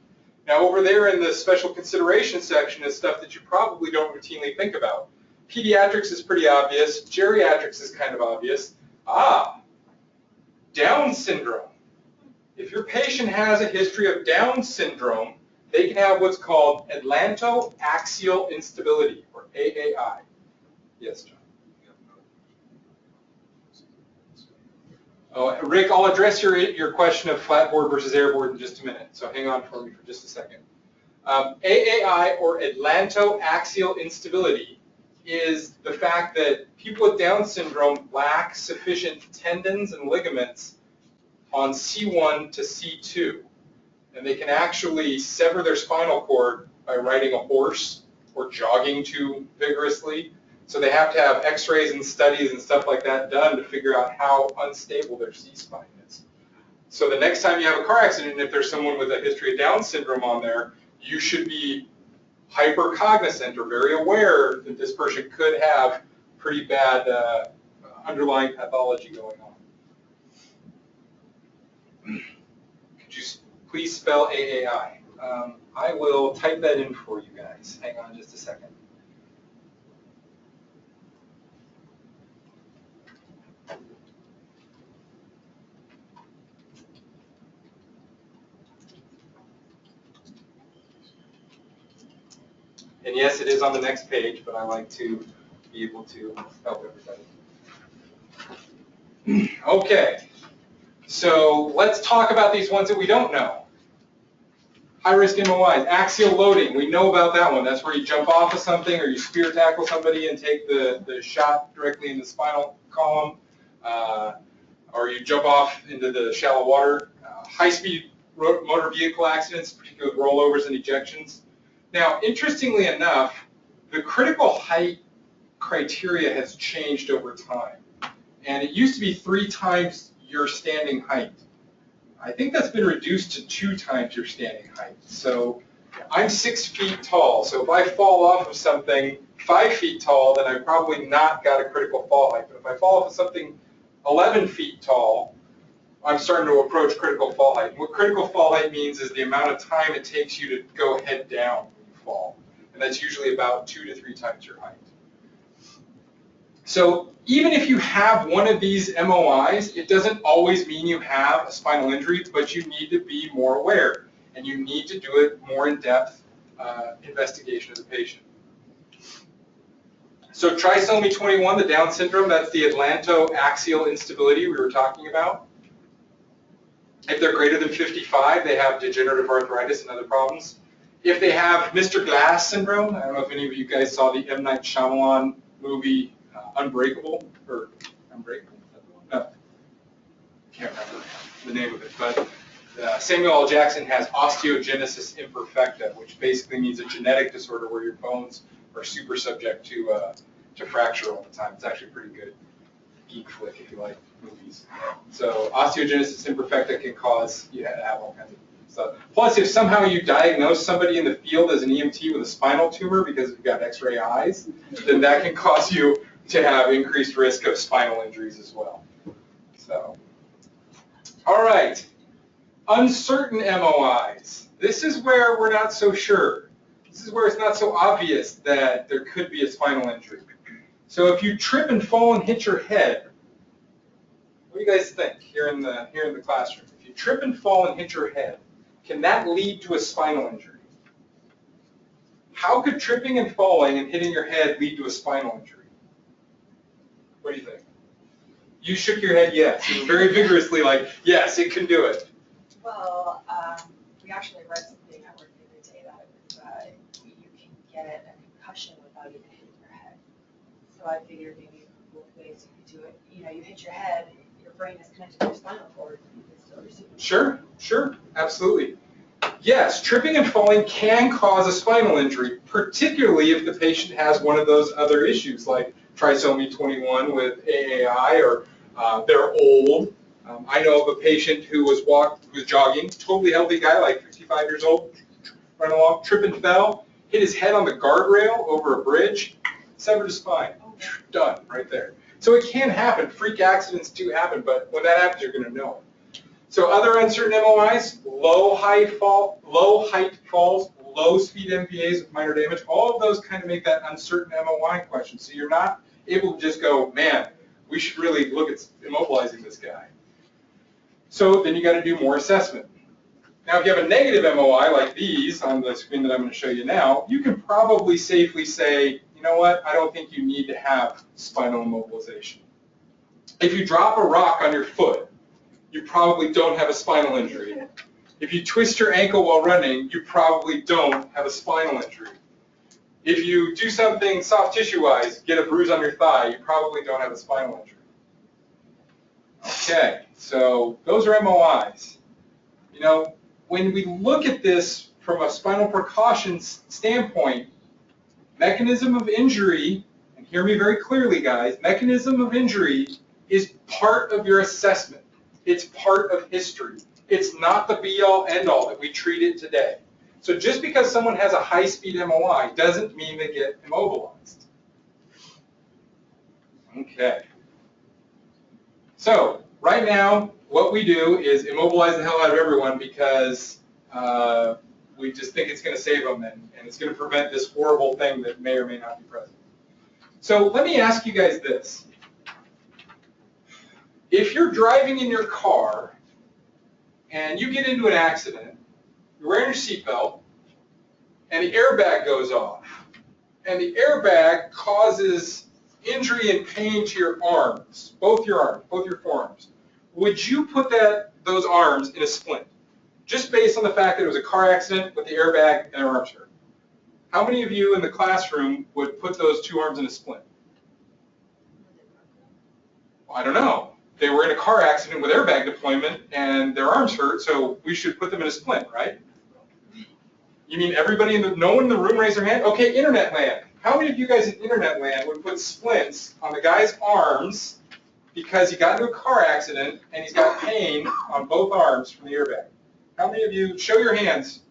Now over there in the special consideration section is stuff that you probably don't routinely think about. Pediatrics is pretty obvious. Geriatrics is kind of obvious. Down syndrome. If your patient has a history of Down syndrome, they can have what's called atlantoaxial instability, or AAI. Yes, John. Oh, Rick, I'll address your question of flatboard versus airboard in just a minute, so hang on for me for just a second. AAI, or atlantoaxial instability, is the fact that people with Down syndrome lack sufficient tendons and ligaments on C1 to C2, and they can actually sever their spinal cord by riding a horse or jogging too vigorously. So they have to have x-rays and studies and stuff like that done to figure out how unstable their C-spine is. So the next time you have a car accident, if there's someone with a history of Down syndrome on there, you should be hypercognizant or very aware that this person could have pretty bad underlying pathology going on. Could you please spell AAI? I will type that in for you guys. Hang on just a second. And yes, it is on the next page, but I like to be able to help everybody. Okay, so let's talk about these ones that we don't know. High-risk MOIs, axial loading, we know about that one. That's where you jump off of something or you spear tackle somebody and take the shot directly in the spinal column, or you jump off into the shallow water. High-speed motor vehicle accidents, particularly with rollovers and ejections. Now, interestingly enough, the critical height criteria has changed over time. And it used to be 3 times your standing height. I think that's been reduced to 2 times your standing height. So I'm 6 feet tall. So if I fall off of something 5 feet tall, then I've probably not got a critical fall height. But if I fall off of something 11 feet tall, I'm starting to approach critical fall height. What critical fall height means is the amount of time it takes you to go head down when you fall. And that's usually about 2 to 3 times your height. So even if you have one of these MOIs, it doesn't always mean you have a spinal injury, but you need to be more aware. And you need to do it more in-depth investigation of the patient. So trisomy 21, the Down syndrome, that's the atlantoaxial instability we were talking about. If they're greater than 55, they have degenerative arthritis and other problems. If they have Mr. Glass syndrome, I don't know if any of you guys saw the M. Night Shyamalan movie Unbreakable, or Unbreakable? No, can't remember the name of it, but Samuel L. Jackson has osteogenesis imperfecta, which basically means a genetic disorder where your bones are super subject to fracture all the time. It's actually a pretty good geek flick if you like movies. So osteogenesis imperfecta can cause you to have all kinds of stuff. Plus, if somehow you diagnose somebody in the field as an EMT with a spinal tumor because you've got X-ray eyes, then that can cause you to have increased risk of spinal injuries as well. So, all right, uncertain MOIs. This is where we're not so sure. This is where it's not so obvious that there could be a spinal injury. So if you trip and fall and hit your head, what do you guys think here in the classroom? If you trip and fall and hit your head, can that lead to a spinal injury? How could tripping and falling and hitting your head lead to a spinal injury? What do you think? You shook your head yes. You were very vigorously like, yes, it can do it. Well, we actually read something at work the other day that you can get a concussion without even hitting your head. So I figured maybe both ways you could do it. You know, you hit your head, your brain is connected to your spinal cord, you can still receive it. Sure, absolutely. Yes, tripping and falling can cause a spinal injury, particularly if the patient has one of those other issues like trisomy 21 with AAI, or they're old, I know of a patient who was jogging, totally healthy guy, like 55 years old, running along, tripped and fell, hit his head on the guardrail over a bridge, severed his spine. Done, right there. So it can happen. Freak accidents do happen, but when that happens, you're going to know. So other uncertain MOIs, low height falls, low speed MPAs with minor damage, all of those kind of make that uncertain MOI question. So you're not able to just go, man, we should really look at immobilizing this guy. So then you got to do more assessment. Now, if you have a negative MOI like these on the screen that I'm going to show you now, you can probably safely say, you know what, I don't think you need to have spinal immobilization. If you drop a rock on your foot, you probably don't have a spinal injury. If you twist your ankle while running, you probably don't have a spinal injury. If you do something soft tissue-wise, get a bruise on your thigh, you probably don't have a spinal injury. Okay, so those are MOIs. You know, when we look at this from a spinal precautions standpoint, mechanism of injury, and hear me very clearly, guys, mechanism of injury is part of your assessment. It's part of history. It's not the be-all, end-all that we treat it today. So just because someone has a high-speed MOI doesn't mean they get immobilized. Okay. So right now, what we do is immobilize the hell out of everyone because we just think it's going to save them and it's going to prevent this horrible thing that may or may not be present. So let me ask you guys this. If you're driving in your car and you get into an accident, you're wearing your seatbelt, and the airbag goes off, and the airbag causes injury and pain to your arms, both your forearms, would you put those arms in a splint? Just based on the fact that it was a car accident with the airbag and their arms hurt. How many of you in the classroom would put those two arms in a splint? Well, I don't know. They were in a car accident with airbag deployment and their arms hurt, so we should put them in a splint, right? You mean everybody no one in the room raise their hand? Okay, internet land. How many of you guys in internet land would put splints on the guy's arms because he got into a car accident and he's got pain on both arms from the airbag? How many of you, show your hands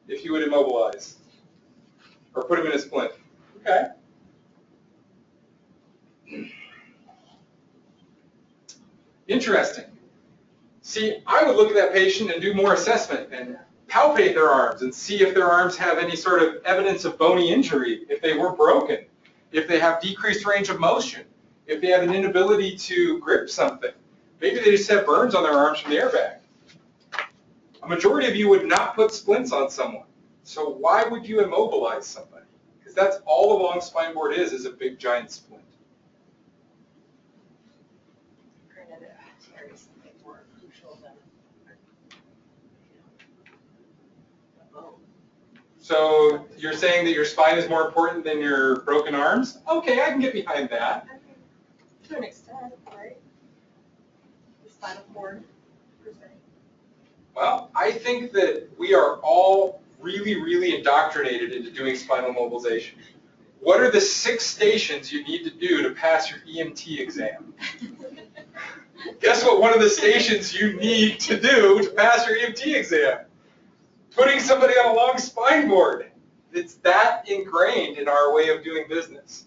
if you would immobilize or put him in a splint? Okay. Interesting. See, I would look at that patient and do more assessment and palpate their arms and see if their arms have any sort of evidence of bony injury, if they were broken, if they have decreased range of motion, if they have an inability to grip something. Maybe they just have burns on their arms from the airbag. A majority of you would not put splints on someone. So why would you immobilize somebody? Because that's all a long spine board is a big giant splint. Granted, it carries something more crucial than the bone. So you're saying that your spine is more important than your broken arms? Okay, I can get behind that. To an extent, right? The spinal cord, per se. Well, I think that we are all really, really indoctrinated into doing spinal mobilization. What are the 6 stations you need to do to pass your EMT exam? Guess what one of the stations you need to do to pass your EMT exam? Putting somebody on a long spine board. It's that ingrained in our way of doing business.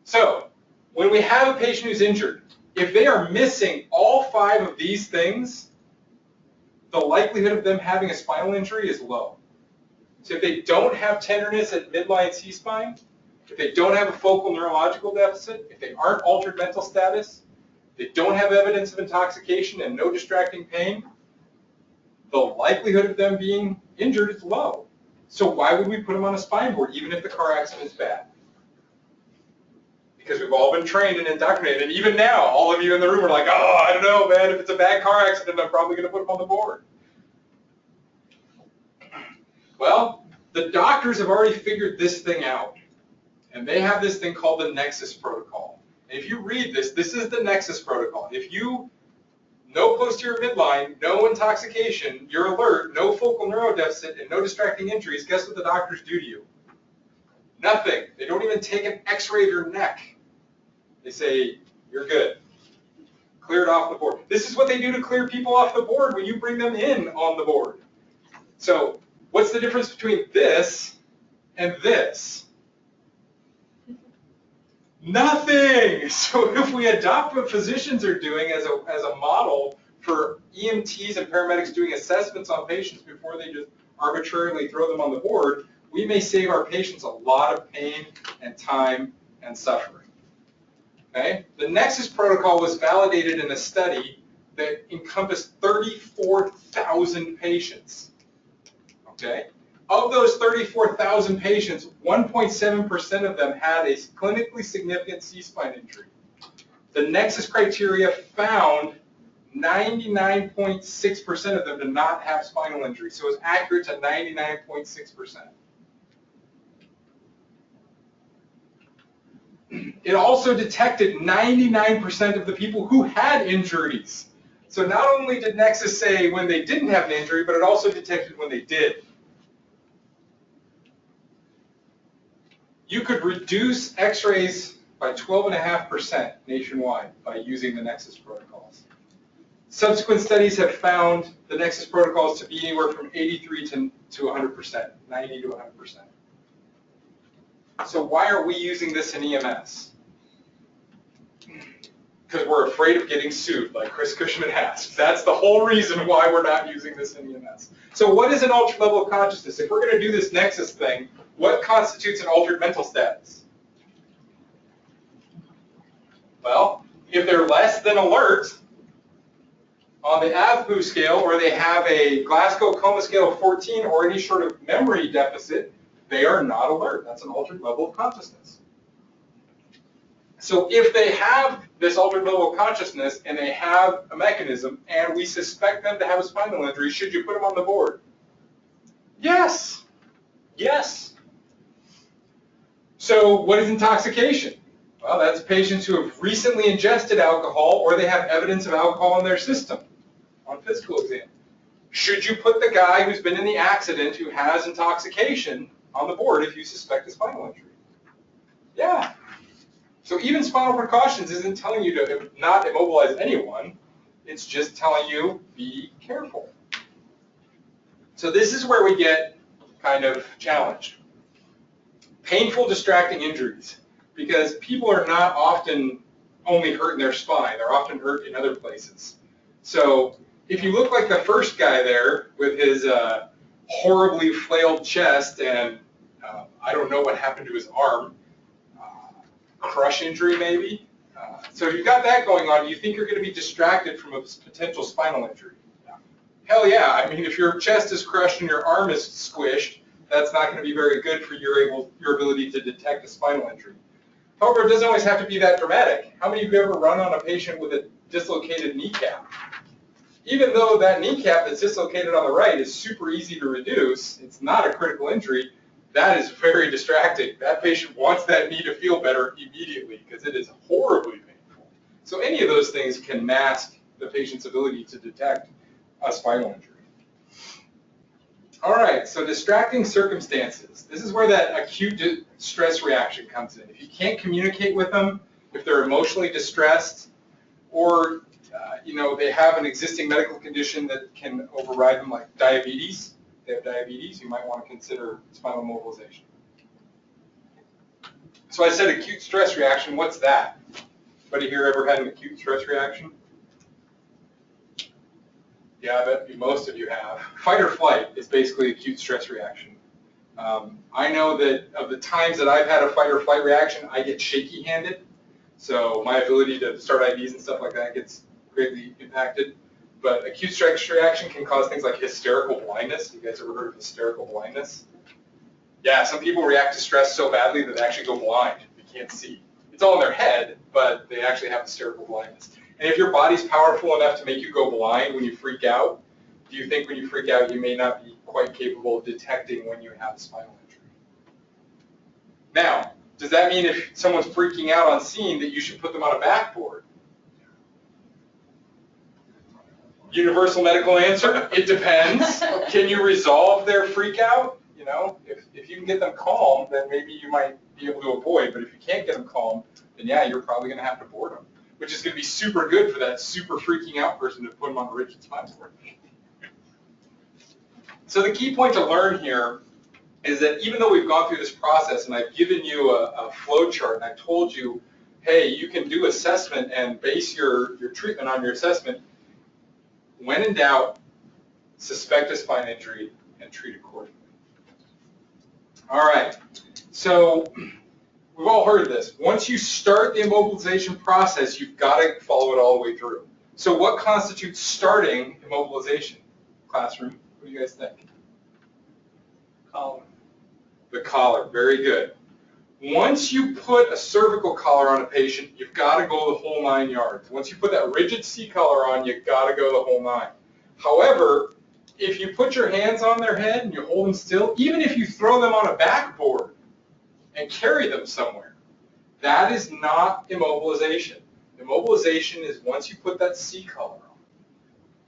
So, when we have a patient who's injured, if they are missing all 5 of these things, the likelihood of them having a spinal injury is low. So if they don't have tenderness at midline C-spine, if they don't have a focal neurological deficit, if they aren't altered mental status, if they don't have evidence of intoxication and no distracting pain, the likelihood of them being injured is low. So why would we put them on a spine board, even if the car accident is bad? Because we've all been trained and indoctrinated, and even now, all of you in the room are like, oh, I don't know, man, if it's a bad car accident, I'm probably going to put them on the board. Well, the doctors have already figured this thing out, and they have this thing called the Nexus Protocol. And if you read this, this is the Nexus Protocol. If you, no posterior midline, no intoxication, you're alert, no focal neurodeficit, and no distracting injuries, guess what the doctors do to you? Nothing. They don't even take an x-ray of your neck. They say, you're good. Clear it off the board. This is what they do to clear people off the board when you bring them in on the board. So what's the difference between this and this? Nothing. So if we adopt what physicians are doing as a model for EMTs and paramedics doing assessments on patients before they just arbitrarily throw them on the board, we may save our patients a lot of pain and time and suffering. Okay? The Nexus protocol was validated in a study that encompassed 34,000 patients. Okay? Of those 34,000 patients, 1.7% of them had a clinically significant C-spine injury. The Nexus criteria found 99.6% of them did not have spinal injury, so it was accurate to 99.6%. It also detected 99% of the people who had injuries. So not only did Nexus say when they didn't have an injury, but it also detected when they did. You could reduce x-rays by 12.5% nationwide by using the Nexus protocols. Subsequent studies have found the Nexus protocols to be anywhere from 83 to 100%, 90 to 100%. So why are we using this in EMS? Because we're afraid of getting sued, like Chris Cushman asked. That's the whole reason why we're not using this in EMS. So what is an altered level of consciousness? If we're going to do this Nexus thing, what constitutes an altered mental status? Well, if they're less than alert on the AVPU scale, or they have a Glasgow Coma scale of 14 or any sort of memory deficit, they are not alert. That's an altered level of consciousness. So if they have this altered level of consciousness and they have a mechanism and we suspect them to have a spinal injury, should you put them on the board? Yes. Yes. So what is intoxication? Well, that's patients who have recently ingested alcohol or they have evidence of alcohol in their system on physical exam. Should you put the guy who's been in the accident who has intoxication on the board if you suspect a spinal injury? Yeah. So even Spinal Precautions isn't telling you to not immobilize anyone. It's just telling you, be careful. So this is where we get kind of challenged. Painful, distracting injuries. Because people are not often only hurt in their spine. They're often hurt in other places. So if you look like the first guy there with his horribly flailed chest and I don't know what happened to his arm, crush injury maybe. So if you've got that going on, you think you're going to be distracted from a potential spinal injury. Hell yeah, I mean if your chest is crushed and your arm is squished, that's not going to be very good for your ability to detect a spinal injury. However, it doesn't always have to be that dramatic. How many of you ever run on a patient with a dislocated kneecap? Even though that kneecap that's dislocated on the right is super easy to reduce, it's not a critical injury, that is very distracting. That patient wants that knee to feel better immediately because it is horribly painful. So any of those things can mask the patient's ability to detect a spinal injury. All right, so distracting circumstances. This is where that acute stress reaction comes in. If you can't communicate with them, if they're emotionally distressed, or they have an existing medical condition that can override them, like diabetes. If they have diabetes, you might want to consider spinal mobilization. So I said acute stress reaction. What's that? Anybody here ever had an acute stress reaction? Yeah, I bet most of you have. Fight or flight is basically acute stress reaction. I know that of the times that I've had a fight or flight reaction, I get shaky-handed. So my ability to start IVs and stuff like that gets greatly impacted. But acute stress reaction can cause things like hysterical blindness. You guys ever heard of hysterical blindness? Yeah, some people react to stress so badly that they actually go blind. They can't see. It's all in their head, but they actually have hysterical blindness. And if your body's powerful enough to make you go blind when you freak out, do you think when you freak out you may not be quite capable of detecting when you have a spinal injury? Now, does that mean if someone's freaking out on scene that you should put them on a backboard? Universal medical answer, it depends. Can you resolve their freak out? If you can get them calm, then maybe you might be able to avoid. But if you can't get them calm, then yeah, you're probably going to have to board them. which is going to be super good for that super freaking out person to put them on the rigid spine board. So the key point to learn here is that even though we've gone through this process and I've given you a flow chart and I've told you, hey, you can do assessment and base your treatment on your assessment, when in doubt, suspect a spine injury and treat accordingly. All right, so we've all heard of this. Once you start the immobilization process, you've got to follow it all the way through. So what constitutes starting immobilization? Classroom, what do you guys think? Collar. The collar, very good. Once you put a cervical collar on a patient, you've got to go the whole 9 yards. Once you put that rigid C collar on, you've got to go the whole 9. However, if you put your hands on their head and you hold them still, even if you throw them on a backboard and carry them somewhere, that is not immobilization. Immobilization is once you put that C collar on.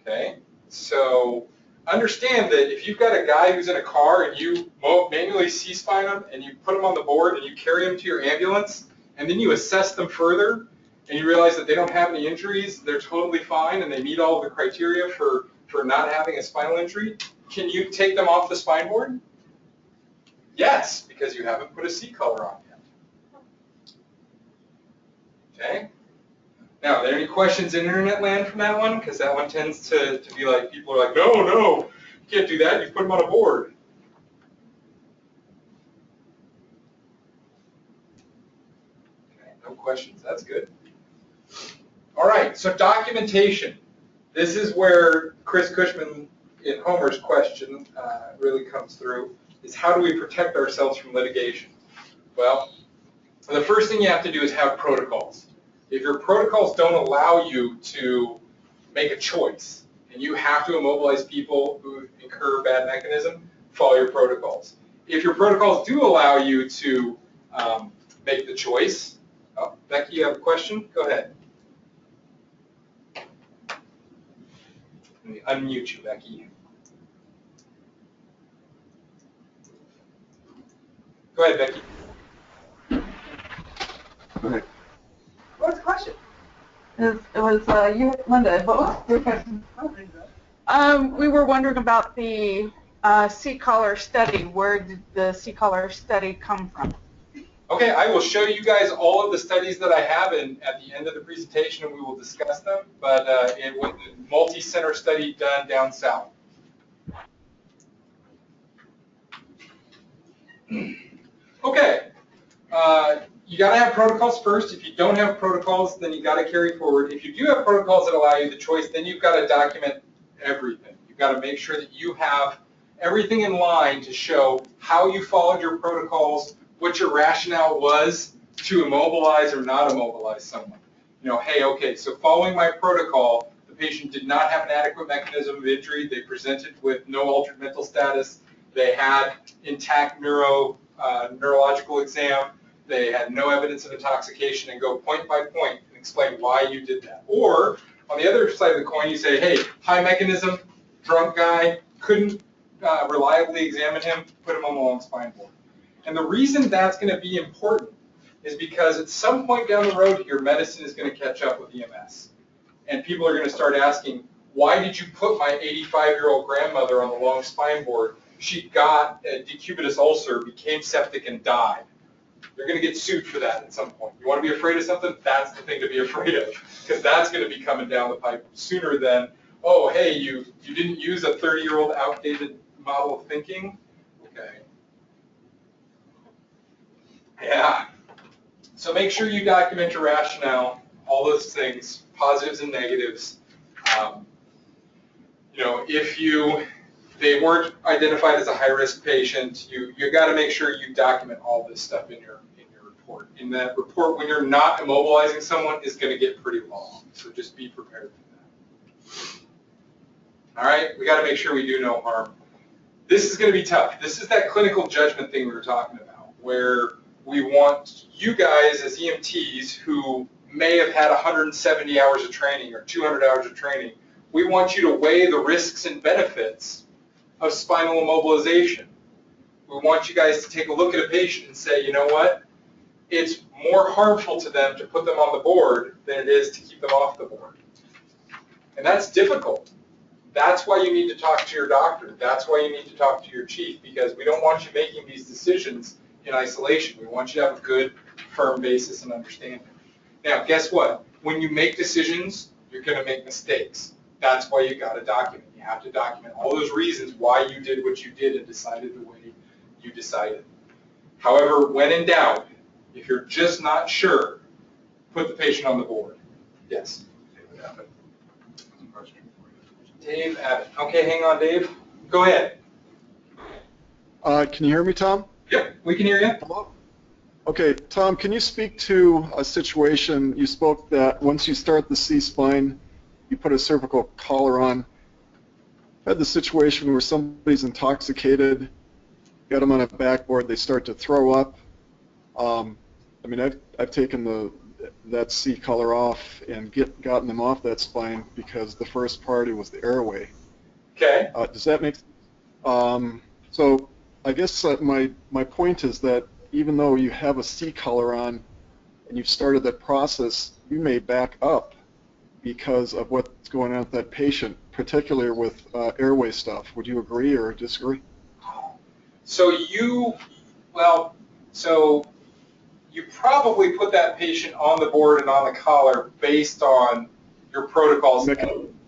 Okay? So understand that if you've got a guy who's in a car and you manually C-spine them and you put them on the board and you carry them to your ambulance and then you assess them further and you realize that they don't have any injuries, they're totally fine and they meet all of the criteria for not having a spinal injury, can you take them off the spine board? Yes, because you haven't put a C collar on yet. Okay? Now, are there any questions in internet land from that one? Because that one tends to be like, people are like, no, you can't do that. You put them on a board. Okay, no questions. That's good. All right, so documentation. This is where Chris Cushman in Homer's question really comes through, is how do we protect ourselves from litigation? Well, the first thing you have to do is have protocols. If your protocols don't allow you to make a choice, and you have to immobilize people who incur bad mechanism, follow your protocols. If your protocols do allow you to make the choice, oh, Becky, you have a question? Go ahead. Let me unmute you, Becky. Go ahead, Becky. Go ahead. What's the question? It was you, Linda. What was your question? We were wondering about the C-collar study. Where did the C-collar study come from? Okay, I will show you guys all of the studies that I have at the end of the presentation, and we will discuss them. But it was a multi-center study done down south. Okay, you got to have protocols first. If you don't have protocols, then you got to carry forward. If you do have protocols that allow you the choice, then you've got to document everything. You've got to make sure that you have everything in line to show how you followed your protocols, what your rationale was to immobilize or not immobilize someone. You know, hey, okay, so following my protocol, the patient did not have an adequate mechanism of injury. They presented with no altered mental status. They had intact neurological exam. They had no evidence of intoxication, and go point by point and explain why you did that. Or on the other side of the coin, you say, hey, high mechanism, drunk guy, couldn't reliably examine him, put him on the long spine board. And the reason that's going to be important is because at some point down the road here, medicine is going to catch up with EMS. And people are going to start asking, why did you put my 85-year-old grandmother on the long spine board? She got a decubitus ulcer, became septic, and died. You're going to get sued for that at some point. You want to be afraid of something? That's the thing to be afraid of, because that's going to be coming down the pipe sooner than, oh, hey, you didn't use a 30-year-old outdated model of thinking? Okay. Yeah. So make sure you document your rationale, all those things, positives and negatives. You know, if they weren't identified as a high-risk patient, you got to make sure you document all this stuff in your report. In that report, when you're not immobilizing someone, is going to get pretty long. So just be prepared for that. All right, we got to make sure we do no harm. This is going to be tough. This is that clinical judgment thing we were talking about, where we want you guys as EMTs who may have had 170 hours of training or 200 hours of training, we want you to weigh the risks and benefits of spinal immobilization. We want you guys to take a look at a patient and say, you know what, it's more harmful to them to put them on the board than it is to keep them off the board. And that's difficult. That's why you need to talk to your doctor. That's why you need to talk to your chief, because we don't want you making these decisions in isolation. We want you to have a good, firm basis and understanding. Now, guess what? When you make decisions, you're going to make mistakes. That's why you got to document. You have to document all those reasons why you did what you did and decided the way you decided. However, when in doubt, if you're just not sure, put the patient on the board. Yes? David Abbott. Dave Abbott. Okay, hang on, Dave. Go ahead. Can you hear me, Tom? Yep, we can hear you. Hello? Okay, Tom, can you speak to a situation, you spoke that once you start the C-spine, you put a cervical collar on. I had the situation where somebody's intoxicated, got them on a backboard, they start to throw up. I mean, I've taken that C collar off and gotten them off that spine because the first priority was the airway. Okay. Does that make sense? So I guess my point is that even though you have a C collar on and you've started that process, you may back up because of what's going on with that patient, particularly with airway stuff. Would you agree or disagree? So you probably put that patient on the board and on the collar based on your protocols.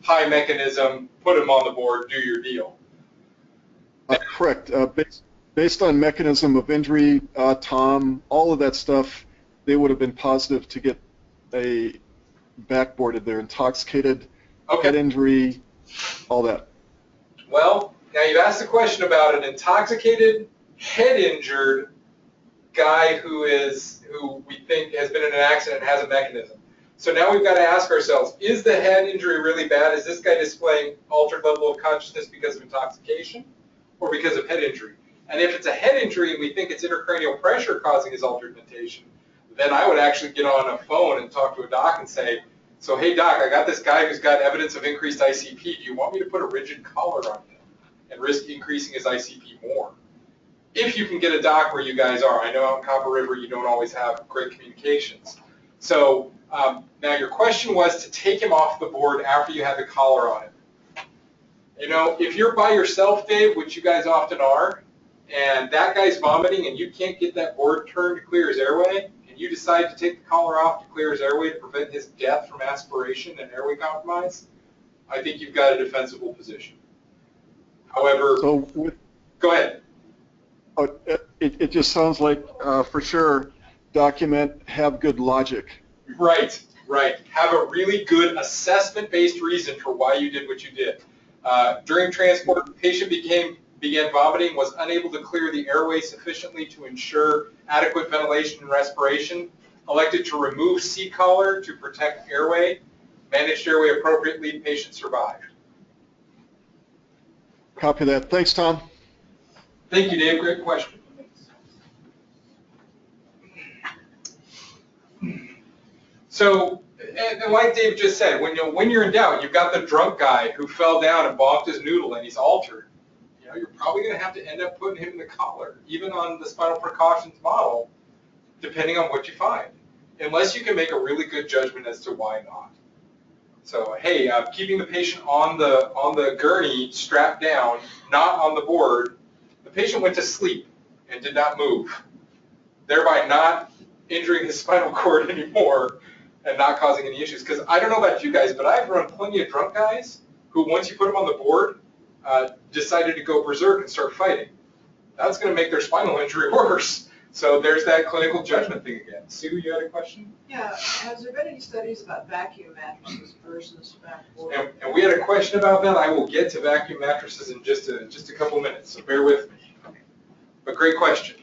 High mechanism, put them on the board, do your deal. Correct. Based on mechanism of injury, Tom, all of that stuff, they would have been positive to get a backboarded. They're intoxicated, head injury, all that. Well, now you've asked the question about an intoxicated, head injured guy who we think has been in an accident and has a mechanism. So now we've got to ask ourselves, is the head injury really bad? Is this guy displaying altered level of consciousness because of intoxication or because of head injury? And if it's a head injury and we think it's intracranial pressure causing his altered notation, then I would actually get on a phone and talk to a doc and say, so hey doc, I got this guy who's got evidence of increased ICP. Do you want me to put a rigid collar on him and risk increasing his ICP more? If you can get a doc where you guys are. I know out in Copper River you don't always have great communications. So now your question was to take him off the board after you had the collar on him. You know, if you're by yourself, Dave, which you guys often are, and that guy's vomiting and you can't get that board turned to clear his airway, and you decide to take the collar off to clear his airway to prevent his death from aspiration and airway compromise, I think you've got a defensible position. However, go ahead. It just sounds like, for sure, document, have good logic. Right, right. Have a really good assessment-based reason for why you did what you did. During transport, the patient began vomiting, was unable to clear the airway sufficiently to ensure adequate ventilation and respiration, elected to remove C-collar to protect airway, managed airway appropriately, patient survived. Copy that. Thanks, Tom. Thank you, Dave. Great question. So, and like Dave just said, when you're in doubt, you've got the drunk guy who fell down and bonked his noodle and he's altered. You know, you're probably going to have to end up putting him in the collar, even on the Spinal Precautions model, depending on what you find, unless you can make a really good judgment as to why not. So, hey, keeping the patient on the gurney strapped down, not on the board, the patient went to sleep and did not move, thereby not injuring his spinal cord anymore and not causing any issues. Because I don't know about you guys, but I've run plenty of drunk guys who, once you put them on the board, decided to go berserk and start fighting. That's going to make their spinal injury worse. So there's that clinical judgment thing again. Sue, you had a question? Yeah, has there been any studies about vacuum mattresses versus backboard? And we had a question about that. I will get to vacuum mattresses in just a couple minutes, so bear with me. But great question.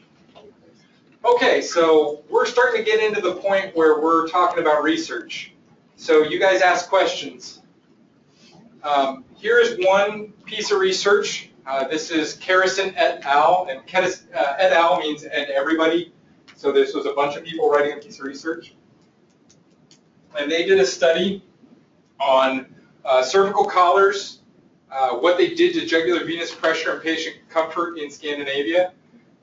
Okay, so we're starting to get into the point where we're talking about research. So you guys ask questions. Here is one piece of research. This is Kerrison et al. And et al. Means and everybody. So this was a bunch of people writing a piece of research. And they did a study on cervical collars, what they did to jugular venous pressure and patient comfort in Scandinavia.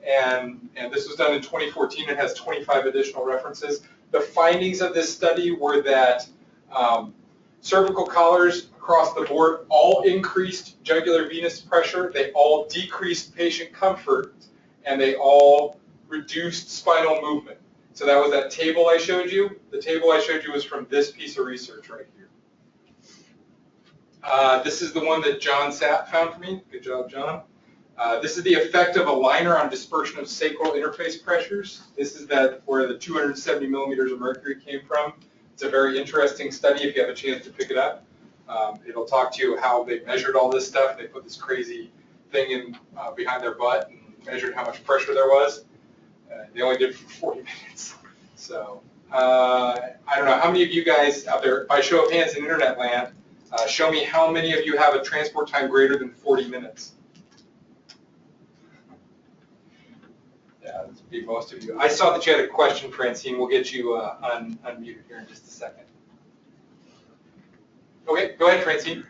and this was done in 2014. It has 25 additional references. The findings of this study were that cervical collars across the board all increased jugular venous pressure, they all decreased patient comfort, and they all reduced spinal movement. So that was that table I showed you. The table I showed you was from this piece of research right here. This is the one that John Sapp found for me. Good job, John. This is the effect of a liner on dispersion of sacral interface pressures. This is where the 270 millimeters of mercury came from. It's a very interesting study if you have a chance to pick it up. It'll talk to you how they measured all this stuff. They put this crazy thing in behind their butt and measured how much pressure there was. They only did it for 40 minutes. So I don't know, how many of you guys out there, by show of hands in internet land, show me how many of you have a transport time greater than 40 minutes? Yeah, that's be most of you. I saw that you had a question, Francine. We'll get you unmuted here in just a second. Okay, go ahead, Francine.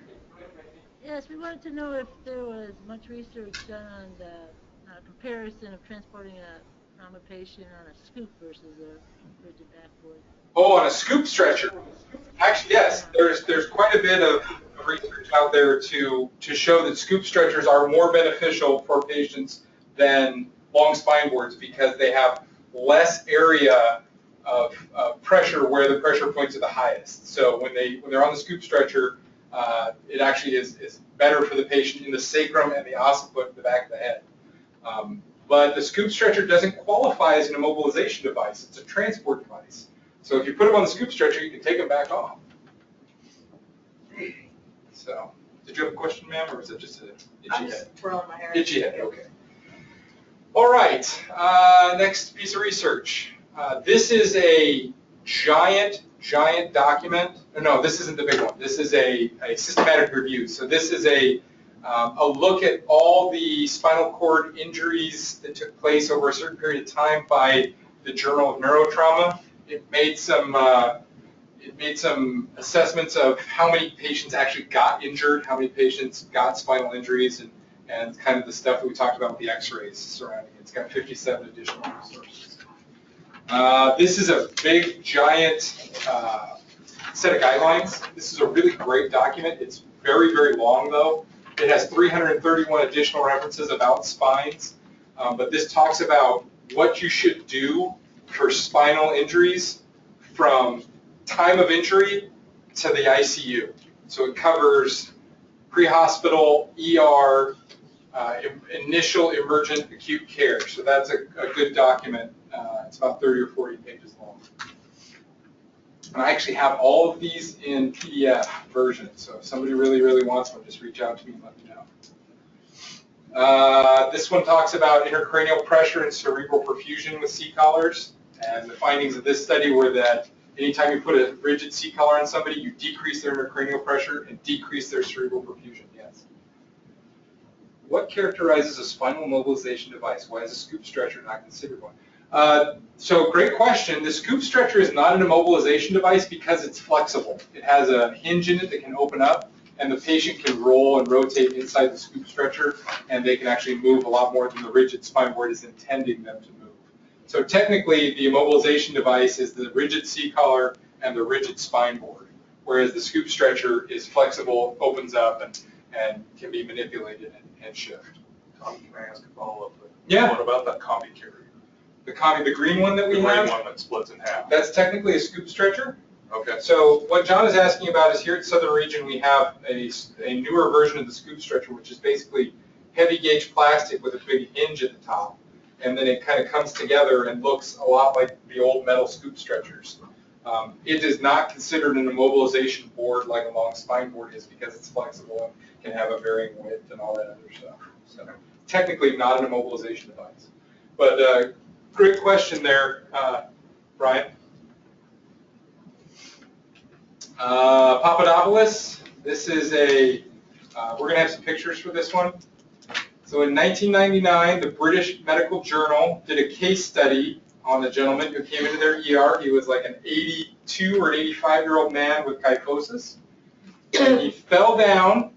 Yes, we wanted to know if there was much research done on the comparison of transporting a trauma patient on a scoop versus a rigid backboard. Oh, on a scoop stretcher. Actually, yes, there's quite a bit of research out there to show that scoop stretchers are more beneficial for patients than long spine boards because they have less area of pressure where the pressure points are the highest. So when they're on the scoop stretcher, it actually is better for the patient in the sacrum and the occiput in the back of the head. But the scoop stretcher doesn't qualify as an immobilization device. It's a transport device. So if you put them on the scoop stretcher, you can take them back off. So, did you have a question, ma'am, or was it just an itchy I'm head? just twirling my hair. Itchy head, okay. All right, next piece of research. This is a giant document. No, this isn't the big one. This is a systematic review. So this is a look at all the spinal cord injuries that took place over a certain period of time by the Journal of Neurotrauma. It made some assessments of how many patients actually got injured, how many patients got spinal injuries, and kind of the stuff that we talked about with the x-rays surrounding it. It's got 57 additional resources. This is a big, giant set of guidelines. This is a really great document. It's very, very long, though. It has 331 additional references about spines, but this talks about what you should do for spinal injuries from time of injury to the ICU. So it covers pre-hospital, ER, initial emergent acute care. So that's a good document. It's about 30 or 40 pages long. And I actually have all of these in PDF version. So if somebody really, really wants one, just reach out to me and let me know. This one talks about intracranial pressure and cerebral perfusion with C-collars. And the findings of this study were that anytime you put a rigid C-collar on somebody, you decrease their intracranial pressure and decrease their cerebral perfusion. Yes. What characterizes a spinal mobilization device? Why is a scoop stretcher not considered one? So great question. The scoop stretcher is not an immobilization device because it's flexible. It has a hinge in it that can open up, and the patient can roll and rotate inside the scoop stretcher, and they can actually move a lot more than the rigid spine board is intending them to move. So technically, the immobilization device is the rigid C-collar and the rigid spine board, whereas the scoop stretcher is flexible, opens up, and can be manipulated and shift. Tom, can I ask a follow-up? Yeah. What about that combi carrier? The green one that we have? The green one that splits in half. That's technically a scoop stretcher. Okay. So what John is asking about is here at Southern Region we have a newer version of the scoop stretcher, which is basically heavy gauge plastic with a big hinge at the top. And then it kind of comes together and looks a lot like the old metal scoop stretchers. It is not considered an immobilization board like a long spine board is because it's flexible and can have a varying width and all that other stuff. So technically not an immobilization device. But great question there, Brian. Papadopoulos, this is we're going to have some pictures for this one. So in 1999, the British Medical Journal did a case study on a gentleman who came into their ER. He was like an 82 or 85-year-old man with kyphosis. And he fell down,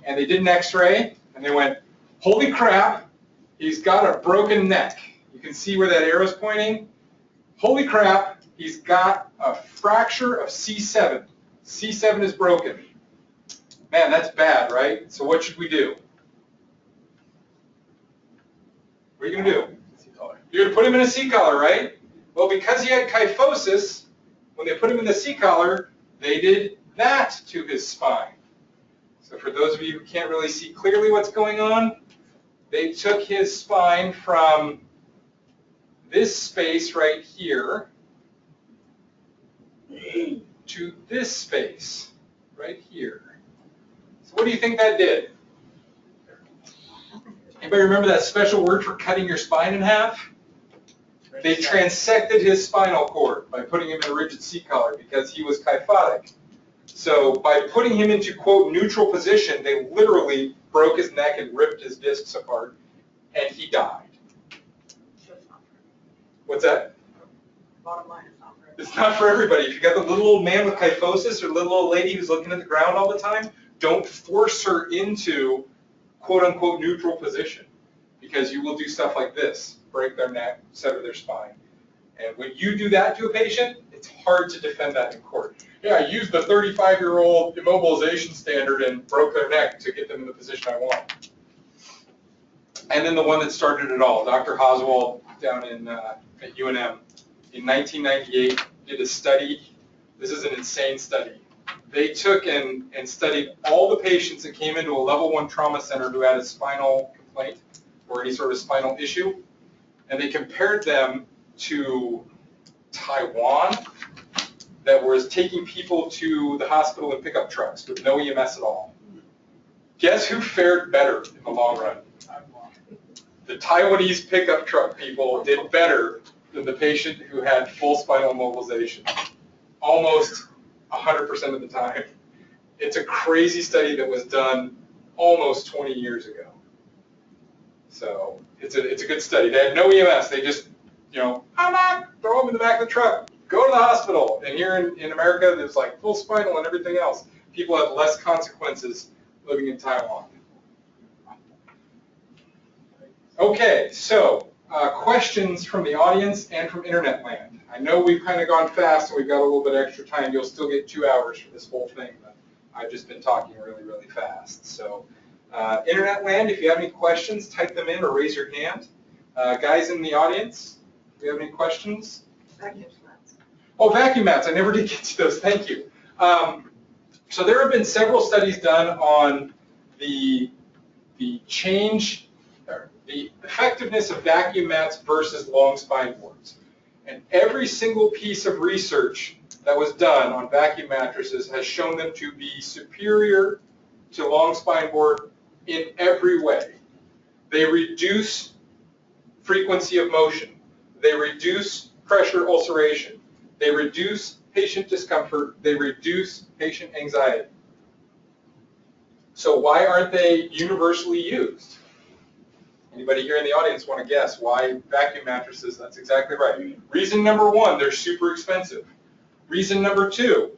and they did an x-ray, and they went, holy crap, He's got a broken neck. You can see where that arrow's pointing. Holy crap, he's got a fracture of C7. C7 is broken. Man, that's bad, right? So what should we do? What are you going to do? You're going to put him in a C-collar, right? Well, because he had kyphosis, when they put him in the C-collar, they did that to his spine. So for those of you who can't really see clearly what's going on, they took his spine from this space right here to this space right here. So what do you think that did? Anybody remember that special word for cutting your spine in half? They transected his spinal cord by putting him in a rigid C-collar because he was kyphotic. So by putting him into, quote, neutral position, they literally broke his neck and ripped his discs apart, and he died. What's that? Bottom line, it's not for everybody. It's not for everybody. If you got the little old man with kyphosis or little old lady who's looking at the ground all the time, don't force her into quote-unquote neutral position, because you will do stuff like this, break their neck, sever their spine. And when you do that to a patient, it's hard to defend that in court. Yeah, I used the 35-year-old immobilization standard and broke their neck to get them in the position I want. And then the one that started it all, Dr. Oswald down at UNM in 1998 did a study. This is an insane study. They took and studied all the patients that came into a level 1 trauma center who had a spinal complaint or any sort of spinal issue, and they compared them to Taiwan, that was taking people to the hospital in pickup trucks with no EMS at all. Guess who fared better in the long run? The Taiwanese pickup truck people did better than the patient who had full spinal immobilization, almost 100% of the time. It's a crazy study that was done almost 20 years ago. So it's a good study. They had no EMS. They just, throw them in the back of the truck, go to the hospital. And here in America, there's like full spinal and everything else. People have less consequences living in Taiwan. Okay, so questions from the audience and from internet land. I know we've kind of gone fast and we've got a little bit extra time. You'll still get 2 hours for this whole thing, but I've just been talking really, really fast. So internet land, if you have any questions, type them in or raise your hand. Guys in the audience, do you have any questions? Vacuum mats. Oh, vacuum mats. I never did get to those. Thank you. So there have been several studies done on the effectiveness of vacuum mats versus long spine boards. And every single piece of research that was done on vacuum mattresses has shown them to be superior to long spine board in every way. They reduce frequency of motion. They reduce pressure ulceration. They reduce patient discomfort. They reduce patient anxiety. So why aren't they universally used? Anybody here in the audience want to guess why vacuum mattresses? That's exactly right. Reason number 1, they're super expensive. Reason number 2,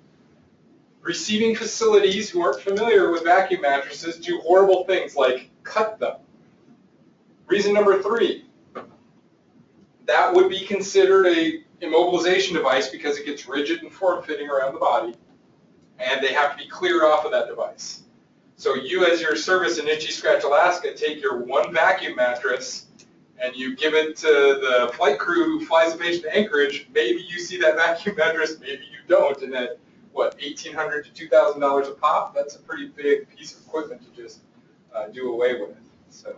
receiving facilities who aren't familiar with vacuum mattresses do horrible things like cut them. Reason number 3, that would be considered a immobilization device because it gets rigid and form-fitting around the body, and they have to be cleared off of that device. So you, as your service in Itchy Scratch Alaska, take your one vacuum mattress and you give it to the flight crew who flies the patient to Anchorage. Maybe you see that vacuum mattress, maybe you don't, and at, what, $1,800 to $2,000 a pop? That's a pretty big piece of equipment to just do away with. So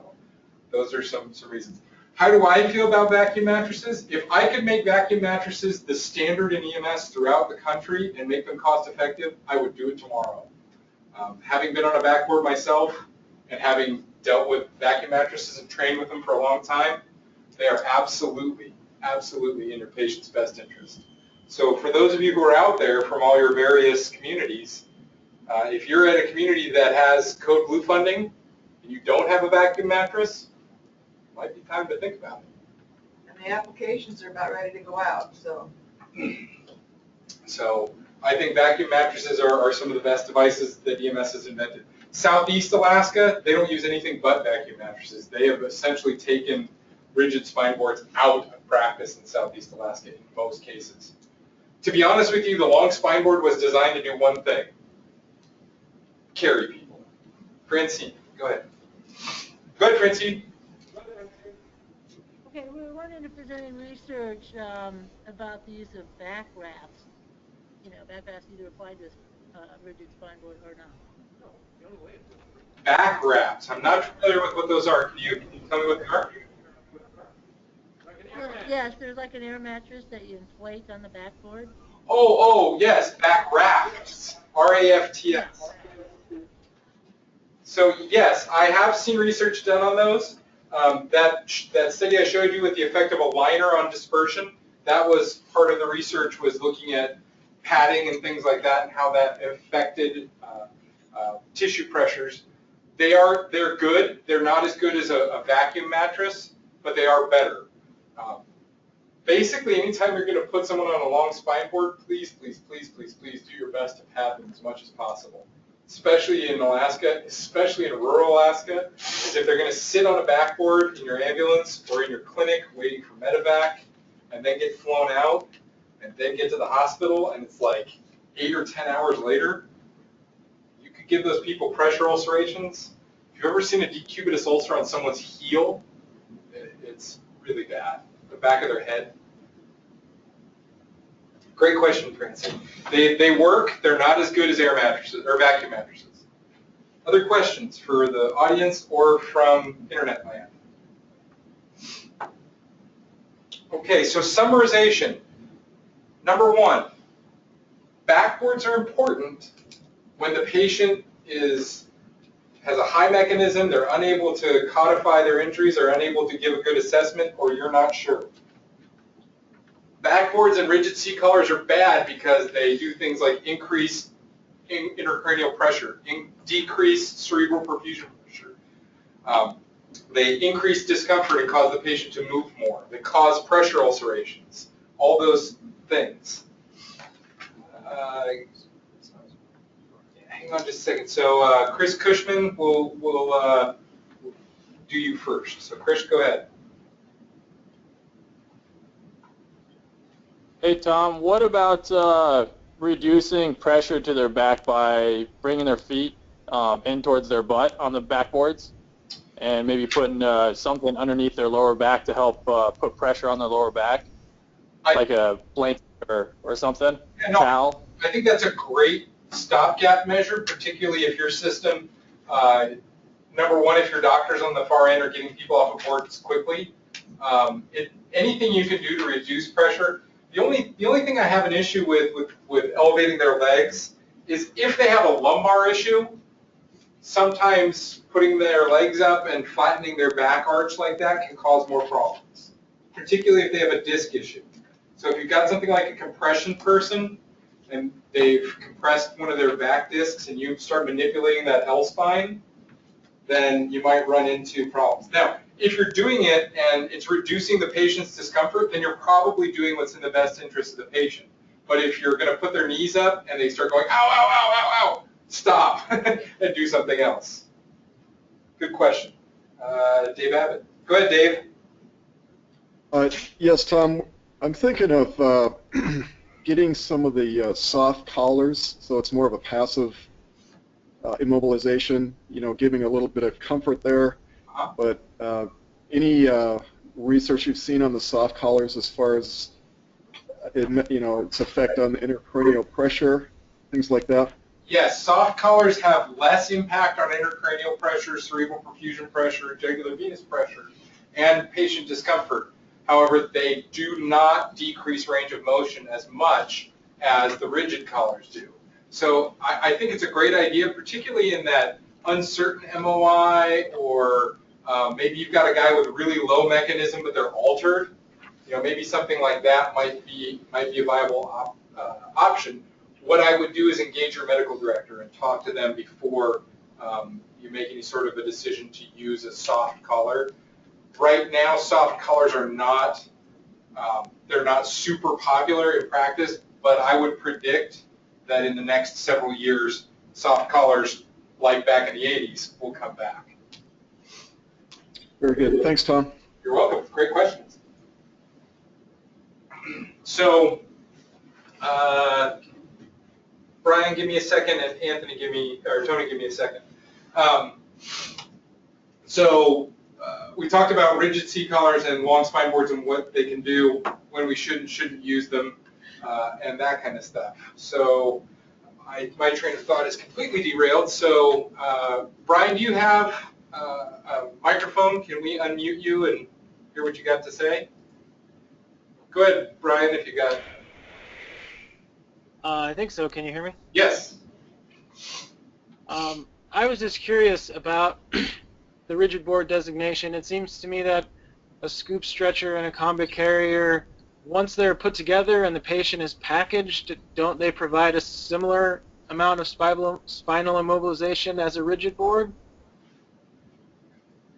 those are some reasons. How do I feel about vacuum mattresses? If I could make vacuum mattresses the standard in EMS throughout the country and make them cost effective, I would do it tomorrow. Having been on a backboard myself and having dealt with vacuum mattresses and trained with them for a long time, they are absolutely, absolutely in your patient's best interest. So for those of you who are out there from all your various communities, if you're at a community that has Code Blue funding and you don't have a vacuum mattress, it might be time to think about it. And the applications are about ready to go out, so. So I think vacuum mattresses are some of the best devices that EMS has invented. Southeast Alaska, they don't use anything but vacuum mattresses. They have essentially taken rigid spine boards out of practice in Southeast Alaska in most cases. To be honest with you, the long spine board was designed to do one thing: carry people. Francine, go ahead. Go ahead, Francine. Okay, we were wondering if there's any research about the use of back rafts. You know, back rafts either applied to a rigid spine board or not. Back wraps. I'm not familiar with what those are. Can you tell me what they are? Yes, there's like an air mattress that you inflate on the backboard. Oh, yes, back rafts. R-A-F-T-S. So yes, I have seen research done on those. That study I showed you with the effect of a liner on dispersion, that was part of the research, was looking at padding and things like that and how that affected tissue pressures. They're good. They're not as good as a vacuum mattress, but they are better. Basically, anytime you're going to put someone on a long spine board, please, please, please, please, please do your best to pad them as much as possible. Especially in Alaska, especially in rural Alaska, is if they're going to sit on a backboard in your ambulance or in your clinic waiting for medevac and then get flown out and then get to the hospital and it's like 8 or 10 hours later, you could give those people pressure ulcerations. If you've ever seen a decubitus ulcer on someone's heel, it's really bad. The back of their head. Great question, Francine. They work. They're not as good as air mattresses or vacuum mattresses. Other questions for the audience or from internet land? Okay, so summarization. Number one, backboards are important when the patient has a high mechanism, they're unable to codify their injuries, or unable to give a good assessment, or you're not sure. Backboards and rigid C-collars are bad because they do things like increase intracranial pressure, decrease cerebral perfusion pressure. They increase discomfort and cause the patient to move more. They cause pressure ulcerations, all those things. Hang on just a second. So Chris Cushman will do you first. So Chris, go ahead. Hey, Tom, what about reducing pressure to their back by bringing their feet in towards their butt on the backboards and maybe putting something underneath their lower back to help put pressure on their lower back, like a blanket or something, towel? I think that's a great stopgap measure, particularly if your system, number one, if your doctors on the far end are getting people off of boards quickly. Anything you can do to reduce pressure. The only thing I have an issue with elevating their legs is if they have a lumbar issue, sometimes putting their legs up and flattening their back arch like that can cause more problems, particularly if they have a disc issue. So if you've got something like a compression person and they've compressed one of their back discs and you start manipulating that L-spine, then you might run into problems. Now, if you're doing it and it's reducing the patient's discomfort, then you're probably doing what's in the best interest of the patient. But if you're going to put their knees up and they start going, ow, ow, ow, ow, ow, stop and do something else. Good question. Dave Abbott. Go ahead, Dave. Yes, Tom. I'm thinking of getting some of the soft collars, so it's more of a passive immobilization, giving a little bit of comfort there. But any research you've seen on the soft collars as far as its effect on the intracranial pressure, things like that? Yes, soft collars have less impact on intracranial pressure, cerebral perfusion pressure, jugular venous pressure, and patient discomfort. However, they do not decrease range of motion as much as the rigid collars do. So I think it's a great idea, particularly in that uncertain MOI, or maybe you've got a guy with a really low mechanism but they're altered. Maybe something like that might be a viable option. What I would do is engage your medical director and talk to them before you make any sort of a decision to use a soft collar. Right now, soft collars are not they're not super popular in practice, but I would predict that in the next several years, soft collars like back in the 80s, will come back. Very good. Thanks, Tom. You're welcome. Great questions. So, Brian, give me a second, and Anthony, Tony, give me a second. We talked about rigid C-collars and long spine boards and what they can do, when we should and shouldn't use them, and that kind of stuff. So my train of thought is completely derailed. So Brian, do you have a microphone? Can we unmute you and hear what you got to say? Go ahead, Brian, if you got it. I think so. Can you hear me? Yes. I was just curious about the rigid board designation. It seems to me that a scoop stretcher and a combi carrier, once they're put together and the patient is packaged, don't they provide a similar amount of spinal immobilization as a rigid board?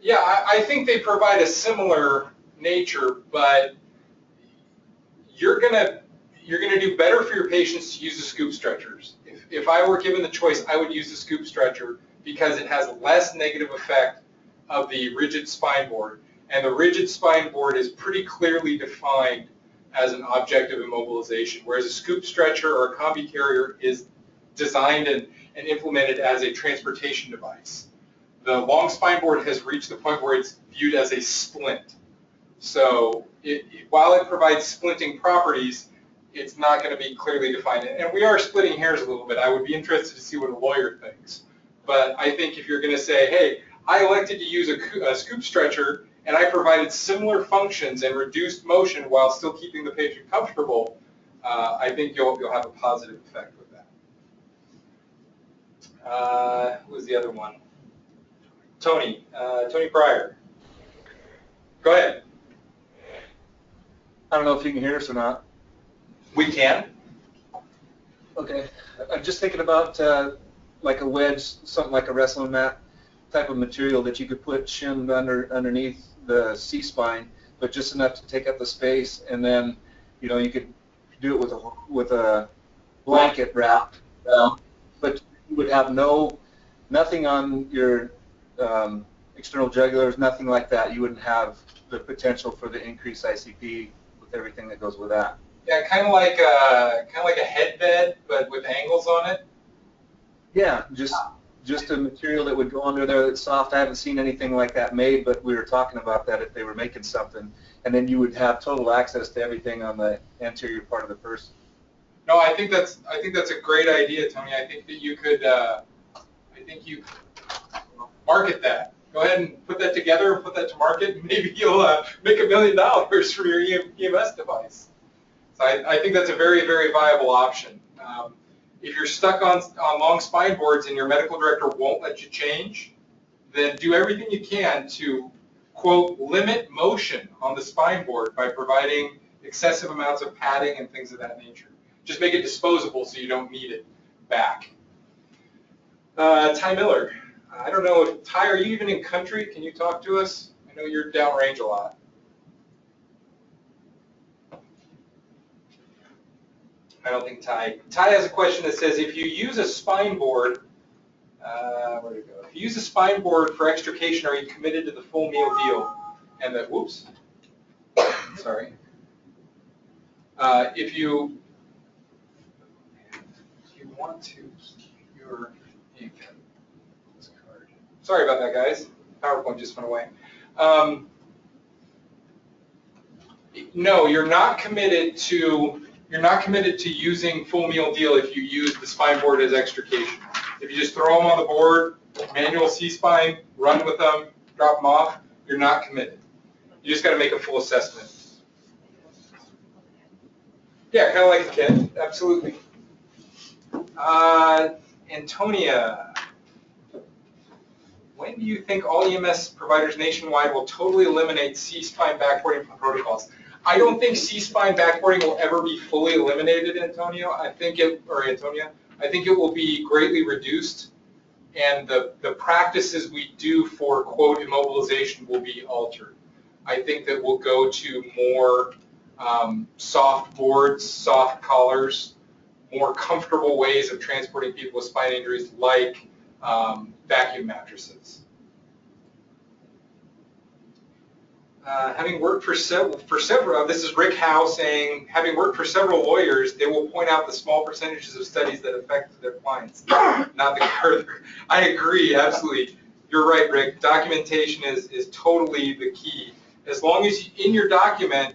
Yeah, I think they provide a similar nature, but you're gonna do better for your patients to use the scoop stretchers. If I were given the choice, I would use the scoop stretcher because it has less negative effect of the rigid spine board, and the rigid spine board is pretty clearly defined as an object of immobilization, whereas a scoop stretcher or a combi carrier is designed and implemented as a transportation device. The long spine board has reached the point where it's viewed as a splint. So while it provides splinting properties, it's not going to be clearly defined. And we are splitting hairs a little bit. I would be interested to see what a lawyer thinks. But I think if you're going to say, hey, I elected to use a scoop stretcher and I provided similar functions and reduced motion while still keeping the patient comfortable, I think you'll have a positive effect with that. Who was the other one? Tony Pryor. Go ahead. I don't know if you can hear us or not. We can. Okay. I'm just thinking about like a wedge, something like a wrestling mat type of material that you could put shimmed underneath the C-spine, but just enough to take up the space, and then you could do it with a blanket wrap, but you would have nothing on your external jugulars, nothing like that. You wouldn't have the potential for the increased ICP with everything that goes with that. Yeah, kind of like a head bed, but with angles on it. Yeah, just a material that would go under there that's soft. I haven't seen anything like that made, but we were talking about that if they were making something, and then you would have total access to everything on the anterior part of the person. No, I think that's a great idea, Tony. I think that you could market that. Go ahead and put that together and put that to market. Maybe you'll make $1 million from your EMS device. So I think that's a very, very viable option. If you're stuck on long spine boards and your medical director won't let you change, then do everything you can to, quote, limit motion on the spine board by providing excessive amounts of padding and things of that nature. Just make it disposable so you don't need it back. Ty Miller. I don't know, Ty, are you even in country? Can you talk to us? I know you're downrange a lot. I don't think Ty has a question that says, if you use a spine board, where'd it go? If you use a spine board for extrication, are you committed to the full meal deal? And the, whoops, sorry. If you want to keep your ink card. Sorry about that, guys. PowerPoint just went away. No, you're not committed to using full meal deal if you use the spine board as extrication. If you just throw them on the board, manual C-spine, run with them, drop them off, you're not committed. You just got to make a full assessment. Yeah, kind of like a kit, absolutely. Antonia, when do you think all EMS providers nationwide will totally eliminate C-spine backboarding from protocols? I don't think C-spine backboarding will ever be fully eliminated, Antonia. I think it will be greatly reduced, and the practices we do for, quote, immobilization will be altered. I think that we'll go to more soft boards, soft collars, more comfortable ways of transporting people with spine injuries, like vacuum mattresses. Having worked for several, this is Rick Howe saying, having worked for several lawyers, they will point out the small percentages of studies that affect their clients, not the further. I agree, absolutely. You're right, Rick. Documentation is totally the key. As long as in your document,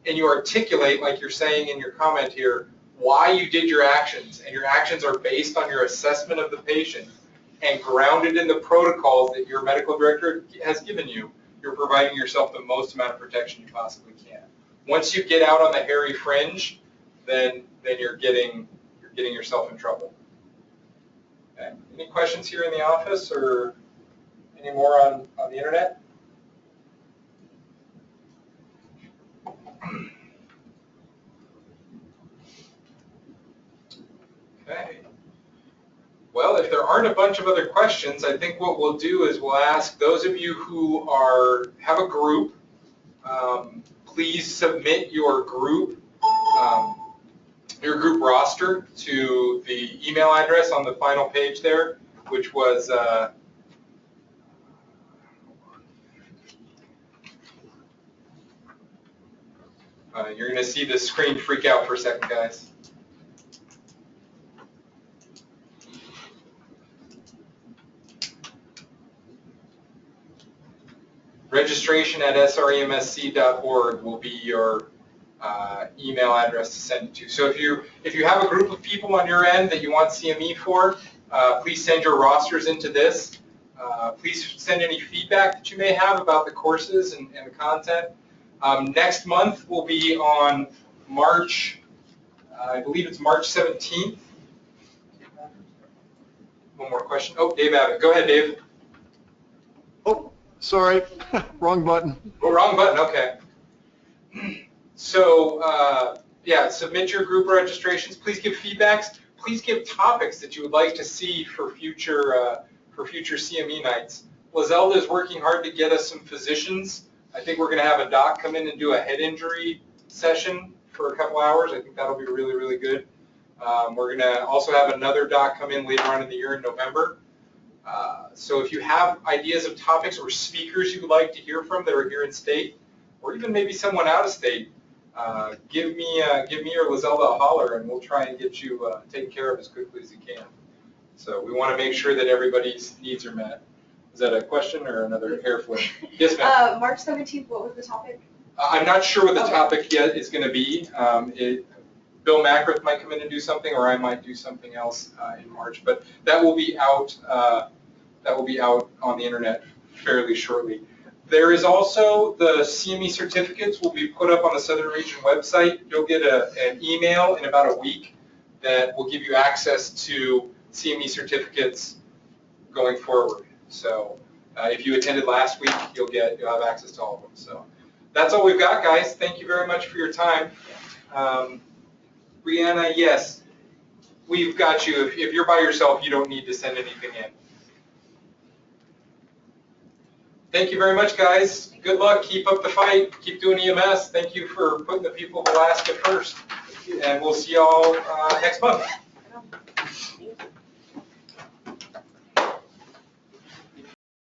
and you articulate, like you're saying in your comment here, why you did your actions, and your actions are based on your assessment of the patient and grounded in the protocols that your medical director has given you, you're providing yourself the most amount of protection you possibly can. Once you get out on the hairy fringe, then you're getting yourself in trouble. Okay. Any questions here in the office or any more on the internet? Okay. Well, if there aren't a bunch of other questions, I think what we'll do is we'll ask those of you who have a group, please submit your group roster to the email address on the final page there, which was you're going to see the screen freak out for a second, guys. Registration@sremsc.org will be your email address to send it to. So if you have a group of people on your end that you want CME for, please send your rosters into this. Please send any feedback that you may have about the courses and the content. Next month will be on March, I believe it's March 17th. One more question. Oh, Dave Abbott. Go ahead, Dave. Oh, sorry, wrong button. Oh, wrong button, okay. So, yeah, submit your group registrations. Please give feedbacks. Please give topics that you would like to see for future CME nights. Lazelda is working hard to get us some physicians. I think we're going to have a doc come in and do a head injury session for a couple hours. I think that'll be really, really good. We're going to also have another doc come in later on in the year in November. So if you have ideas of topics or speakers you would like to hear from that are here in state, or even maybe someone out of state, give me or Lazelda a holler, and we'll try and get you taken care of as quickly as you can. So we want to make sure that everybody's needs are met. Is that a question or another hair flip? Yes, ma'am. March 17th, what was the topic? I'm not sure what the topic yet is going to be. Bill Mackrith might come in and do something, or I might do something else in March. But that will be out. That will be out on the internet fairly shortly. There is also the CME certificates will be put up on the Southern Region website. You'll get an email in about a week that will give you access to CME certificates going forward. So if you attended last week, you'll have access to all of them. So that's all we've got, guys. Thank you very much for your time. Brianna, yes, we've got you. If you're by yourself, you don't need to send anything in. Thank you very much, guys. Good luck. Keep up the fight. Keep doing EMS. Thank you for putting the people of Alaska first. And we'll see you all next month.